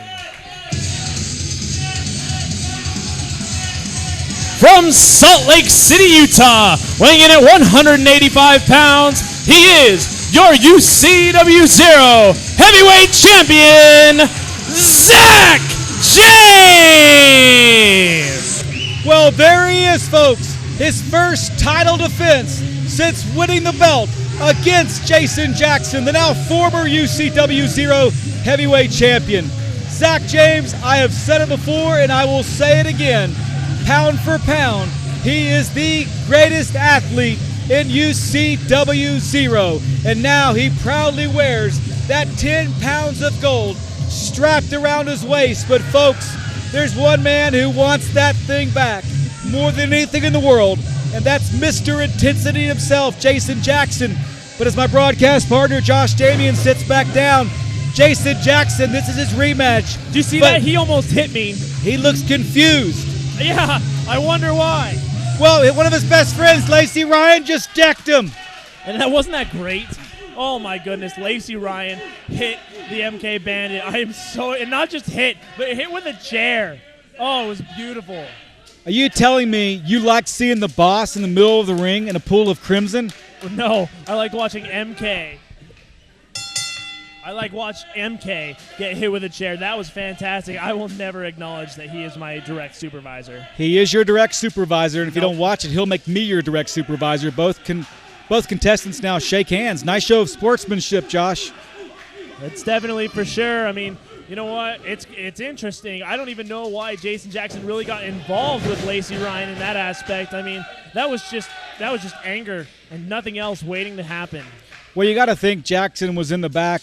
from Salt Lake City, Utah, weighing in at 185 pounds, he is your UCW-ZERO Heavyweight Champion, Zack James! Well, there he is, folks. His first title defense since winning the belt against Jason Jaxson, the now former UCW-ZERO Heavyweight Champion. Zack James, I have said it before and I will say it again. Pound for pound, he is the greatest athlete in UCW-ZERO. And now he proudly wears that 10 pounds of gold strapped around his waist. But folks, there's one man who wants that thing back more than anything in the world, and that's Mr. Intensity himself, Jason Jaxson. But as my broadcast partner, Josh Damian, sits back down, Jason Jaxson, this is his rematch. Do you see that? He almost hit me. He looks confused. Yeah, I wonder why. Well, one of his best friends, Lacey Ryan, just decked him. And wasn't that great? Oh my goodness, Lacey Ryan hit the MK Bandit. I am so, and not just hit, but hit with a chair. Oh, it was beautiful. Are you telling me you liked seeing the boss in the middle of the ring in a pool of crimson? No, I like watching MK. I like watch MK get hit with a chair. That was fantastic. I will never acknowledge that he is my direct supervisor. He is your direct supervisor, and if you don't watch it, he'll make me your direct supervisor. Both contestants now shake hands. Nice show of sportsmanship, Josh. It's definitely for sure. I mean, you know what? It's interesting. I don't even know why Jason Jaxson really got involved with Lacey Ryan in that aspect. I mean, that was just anger and nothing else waiting to happen. Well, you got to think Jaxson was in the back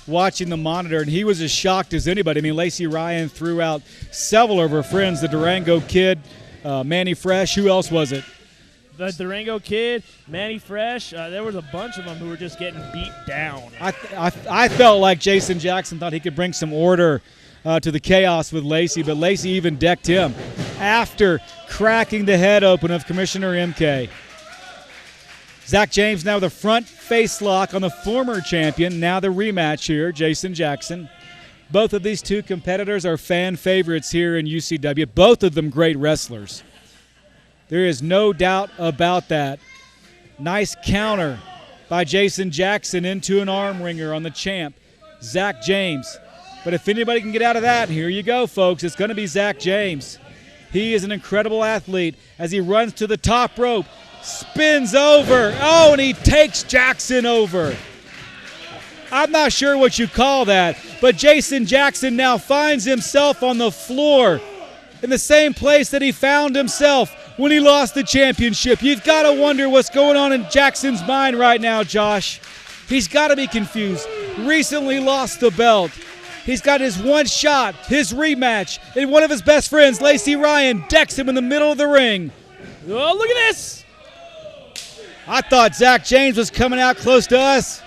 watching the monitor, and he was as shocked as anybody. I mean, Lacey Ryan threw out several of her friends, the Durango Kid, Manny Fresh. Who else was it? The Durango Kid, Manny Fresh. There was a bunch of them who were just getting beat down. I felt like Jason Jaxson thought he could bring some order to the chaos with Lacey, but Lacey even decked him after cracking the head open of Commissioner MK. Zack James now with a front face lock on the former champion, now the rematch here, Jason Jaxson. Both of these two competitors are fan favorites here in UCW. Both of them great wrestlers. There is no doubt about that. Nice counter by Jason Jaxson into an arm wringer on the champ, Zack James. But if anybody can get out of that, here you go, folks. It's going to be Zack James. He is an incredible athlete as he runs to the top rope, spins over. Oh, and he takes Jaxson over. I'm not sure what you call that, but Jason Jaxson now finds himself on the floor in the same place that he found himself when he lost the championship. You've got to wonder what's going on in Jackson's mind right now, Josh. He's got to be confused. Recently lost the belt. He's got his one shot, his rematch, and one of his best friends, Lacey Ryan, decks him in the middle of the ring. Oh, look at this. I thought Zack James was coming out close to us.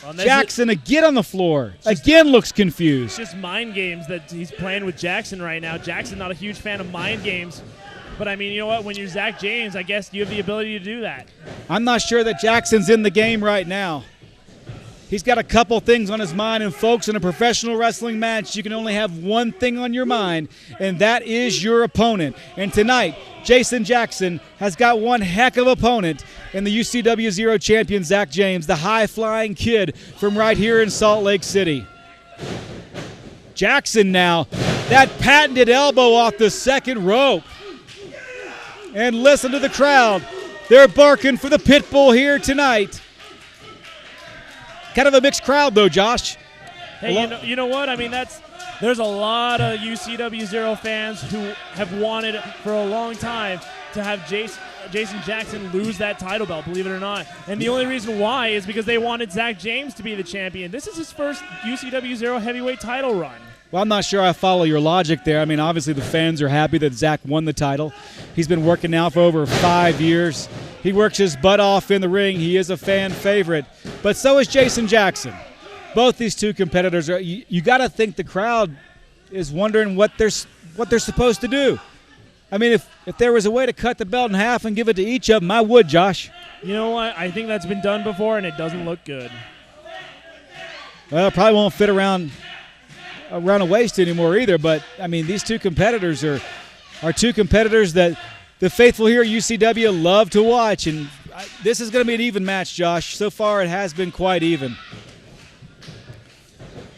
Jaxson again on the floor. Again looks confused. It's just mind games that he's playing with Jaxson right now. Jaxson not a huge fan of mind games. But, I mean, you know what? When you're Zack James, I guess you have the ability to do that. I'm not sure that Jackson's in the game right now. He's got a couple things on his mind, and folks, in a professional wrestling match, you can only have one thing on your mind, and that is your opponent. And tonight, Jason Jaxson has got one heck of opponent in the UCW-ZERO champion, Zack James, the high-flying kid from right here in Salt Lake City. Jaxson now, that patented elbow off the second rope. And listen to the crowd. They're barking for the pit bull here tonight. Kind of a mixed crowd, though, Josh. Hey, you know what? I mean, there's a lot of UCW-ZERO fans who have wanted for a long time to have Jason Jaxson lose that title belt, believe it or not. And the only reason why is because they wanted Zack James to be the champion. This is his first UCW-ZERO heavyweight title run. Well, I'm not sure I follow your logic there. I mean, obviously the fans are happy that Zack won the title. He's been working now for over 5 years. He works his butt off in the ring. He is a fan favorite. But so is Jason Jaxson. Both these two competitors are. You got to think the crowd is wondering what they're supposed to do. I mean, if there was a way to cut the belt in half and give it to each of them, I would, Josh. You know what? I think that's been done before, and it doesn't look good. Well, it probably won't fit around a waist anymore either. But, I mean, these two competitors are two competitors that the faithful here at UCW love to watch. And this is going to be an even match, Josh. So far, it has been quite even.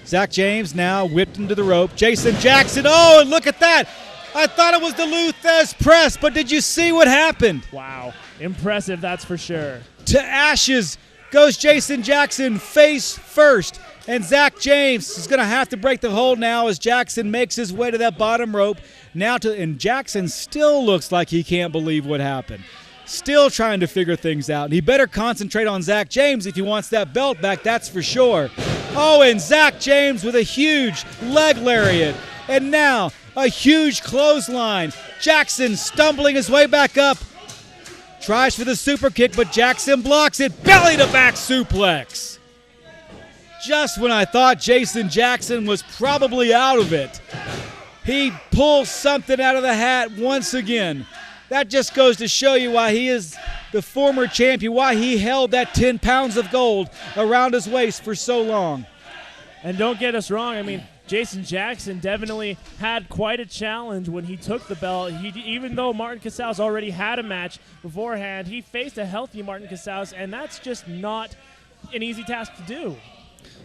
Zack James now whipped into the rope. Jason Jaxson, oh, and look at that. I thought it was the Lou Thez press, but did you see what happened? Wow. Impressive, that's for sure. To ashes goes Jason Jaxson face first. And Zack James is going to have to break the hold now as Jaxson makes his way to that bottom rope. And Jaxson still looks like he can't believe what happened. Still trying to figure things out. And he better concentrate on Zack James if he wants that belt back, that's for sure. Oh, and Zack James with a huge leg lariat. And now a huge clothesline. Jaxson stumbling his way back up. Tries for the super kick, but Jaxson blocks it. Belly to back suplex. Just when I thought Jason Jaxson was probably out of it, he pulls something out of the hat once again. That just goes to show you why he is the former champion, why he held that 10 pounds of gold around his waist for so long. And don't get us wrong, I mean, Jason Jaxson definitely had quite a challenge when he took the belt. Even though Martin Casals already had a match beforehand, he faced a healthy Martin Casals, and that's just not an easy task to do.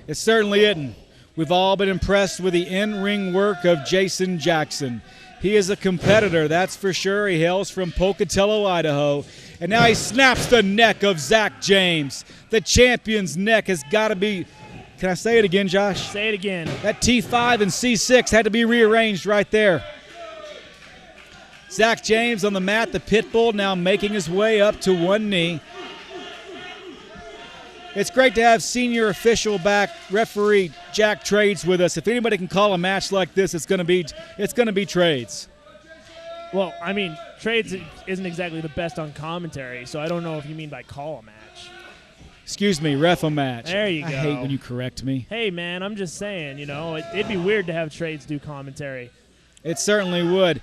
It certainly isn't. We've all been impressed with the in-ring work of Jason Jaxson. He is a competitor, that's for sure. He hails from Pocatello, Idaho. And now he snaps the neck of Zack James. The champion's neck has got to be, can I say it again, Josh? Say it again. That T5 and C6 had to be rearranged right there. Zack James on the mat, the pit bull now making his way up to one knee. It's great to have senior official back, referee Jack Trades with us. If anybody can call a match like this, it's going to be Trades. Well, I mean, Trades isn't exactly the best on commentary, so I don't know if you mean by call a match. Excuse me, ref a match. There you go. I hate when you correct me. Hey, man, I'm just saying, you know, it'd be weird to have Trades do commentary. It certainly would.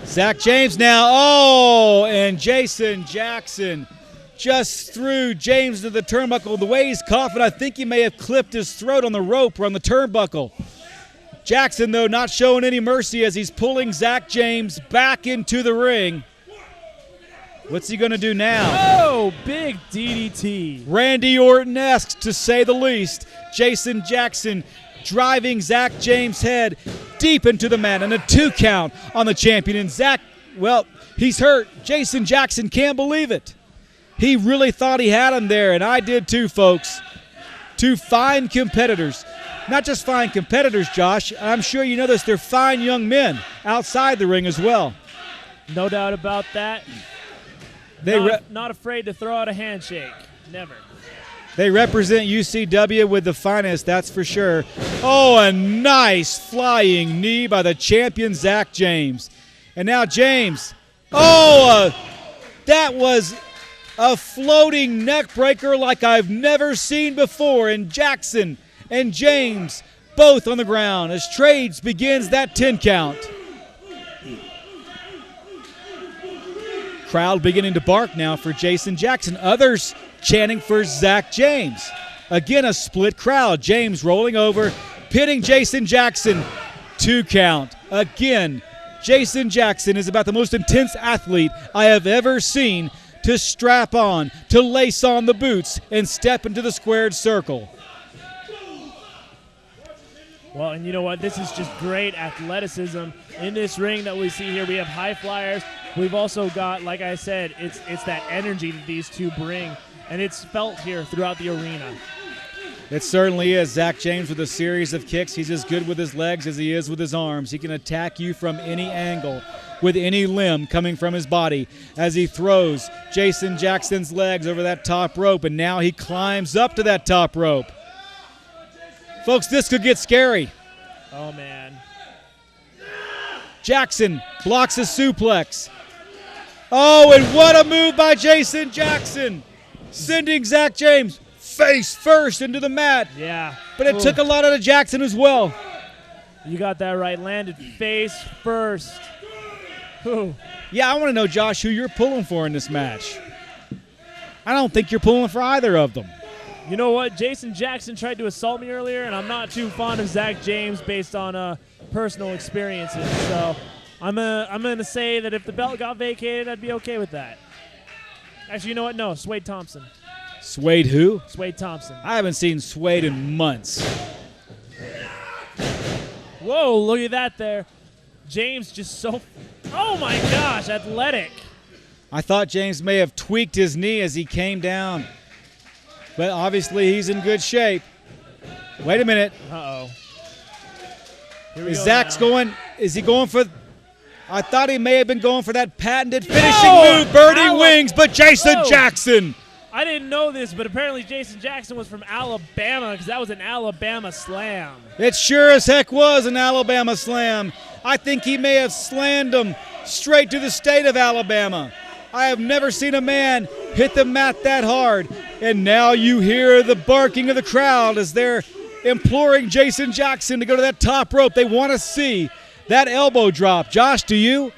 Zack James now. Oh, and Jason Jaxson just threw James to the turnbuckle. The way he's coughing, I think he may have clipped his throat on the rope or on the turnbuckle. Jaxson, though, not showing any mercy as he's pulling Zack James back into the ring. What's he going to do now? Oh, big DDT. Randy Orton-esque, to say the least. Jason Jaxson driving Zack James' head deep into the mat, and a 2 count on the champion. And Zack, well, he's hurt. Jason Jaxson can't believe it. He really thought he had him there, and I did too, folks. 2 fine competitors. Not just fine competitors, Josh. I'm sure you know this. They're fine young men outside the ring as well. No doubt about that. Not afraid to throw out a handshake. Never. They represent UCW with the finest, that's for sure. Oh, a nice flying knee by the champion, Zack James. And now James. Oh, that was a floating neck breaker like I've never seen before. And Jaxson and James both on the ground as Trades begins that 10 count. Crowd beginning to bark now for Jason Jaxson. Others chanting for Zack James. Again, a split crowd. James rolling over, pitting Jason Jaxson. 2 count. Again, Jason Jaxson is about the most intense athlete I have ever seen to strap on, to lace on the boots, and step into the squared circle. Well, and you know what? This is just great athleticism in this ring that we see here. We have high flyers. We've also got, like I said, it's that energy that these two bring, and it's felt here throughout the arena. It certainly is. Zack James with a series of kicks. He's as good with his legs as he is with his arms. He can attack you from any angle with any limb coming from his body as he throws Jason Jackson's legs over that top rope, and now he climbs up to that top rope. Folks, this could get scary. Oh, man. Jaxson blocks a suplex. Oh, and what a move by Jason Jaxson, sending Zack James face first into the mat. Yeah. But it took a lot out of Jaxson as well. You got that right. Landed face first. Ooh. Yeah, I want to know, Josh, who you're pulling for in this match. I don't think you're pulling for either of them. You know what? Jason Jaxson tried to assault me earlier, and I'm not too fond of Zack James based on personal experiences. So I'm gonna say that if the belt got vacated, I'd be okay with that. Actually, you know what? No, Swade Thompson. Swade who? Swade Thompson. I haven't seen Swade in months. Whoa, look at that there. James just so, oh my gosh, athletic. I thought James may have tweaked his knee as he came down. But obviously he's in good shape. Wait a minute. Uh-oh. Is Zach's going, is he going for, I thought he may have been going for that patented finishing move, Birdie Wings, but Jason Jaxson. I didn't know this, but apparently Jason Jaxson was from Alabama because that was an Alabama slam. It sure as heck was an Alabama slam. I think he may have slammed him straight to the state of Alabama. I have never seen a man hit the mat that hard. And now you hear the barking of the crowd as they're imploring Jason Jaxson to go to that top rope. They want to see that elbow drop. Josh, do you?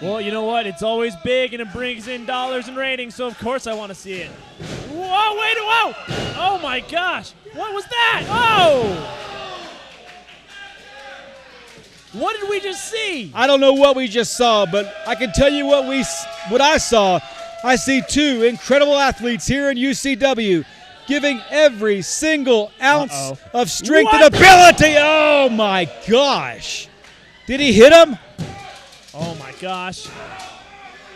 Well, you know what? It's always big, and it brings in dollars and ratings, so of course I want to see it. Whoa, wait, whoa! Oh, my gosh. What was that? Oh! What did we just see? I don't know what we just saw, but I can tell you what I saw. I see 2 incredible athletes here in UCW giving every single ounce of strength and ability. Oh, my gosh. Did he hit him? Oh, my gosh.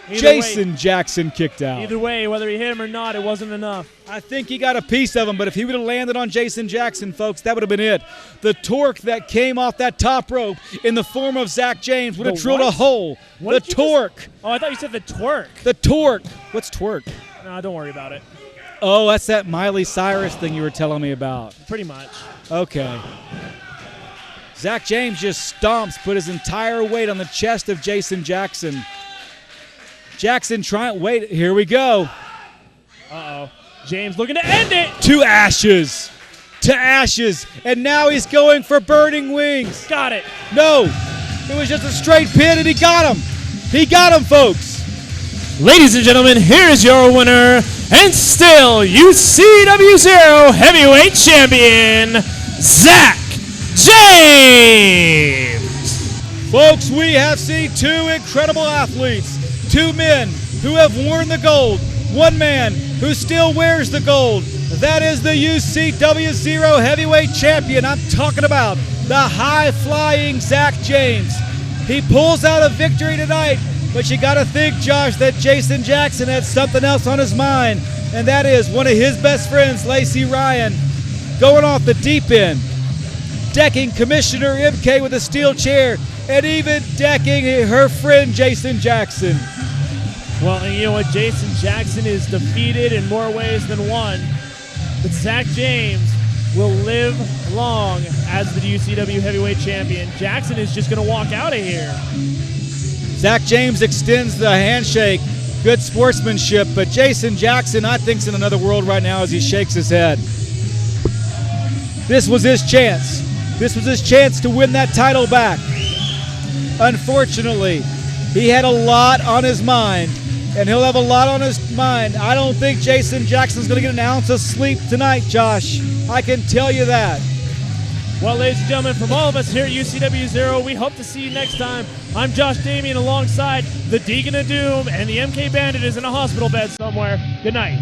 Jason Jaxson kicked out. Either way, whether he hit him or not, it wasn't enough. I think he got a piece of him, but if he would have landed on Jason Jaxson, folks, that would have been it. The torque that came off that top rope in the form of Zack James would have drilled a hole. The torque. Oh, I thought you said the twerk. The torque. What's twerk? No, don't worry about it. Oh, that's that Miley Cyrus thing you were telling me about. Pretty much. Okay. Zack James just stomps, put his entire weight on the chest of Jason Jaxson. Jaxson trying, wait, here we go. Uh-oh. James looking to end it. To ashes. To ashes. And now he's going for burning wings. Got it. No. It was just a straight pin, and he got him. He got him, folks. Ladies and gentlemen, here is your winner, and still UCW-ZERO Heavyweight Champion, Zack James. Folks, we have seen two incredible athletes, two men who have worn the gold, one man who still wears the gold. That is the UCW-ZERO Heavyweight Champion. I'm talking about the high-flying Zack James. He pulls out a victory tonight, but you got to think, Josh, that Jason Jaxson had something else on his mind, and that is one of his best friends, Lacey Ryan, going off the deep end, decking Commissioner MK with a steel chair, and even decking her friend Jason Jaxson. Well, and you know what? Jason Jaxson is defeated in more ways than one, but Zack James will live long as the UCW Heavyweight Champion. Jaxson is just going to walk out of here. Zack James extends the handshake. Good sportsmanship, but Jason Jaxson, I think, is in another world right now as he shakes his head. This was his chance. This was his chance to win that title back. Unfortunately, he had a lot on his mind, and he'll have a lot on his mind. I don't think Jason Jackson's going to get an ounce of sleep tonight, Josh. I can tell you that. Well, ladies and gentlemen, from all of us here at UCW-ZERO, we hope to see you next time. I'm Josh Damien alongside the Deacon of Doom, and the MK Bandit is in a hospital bed somewhere. Good night.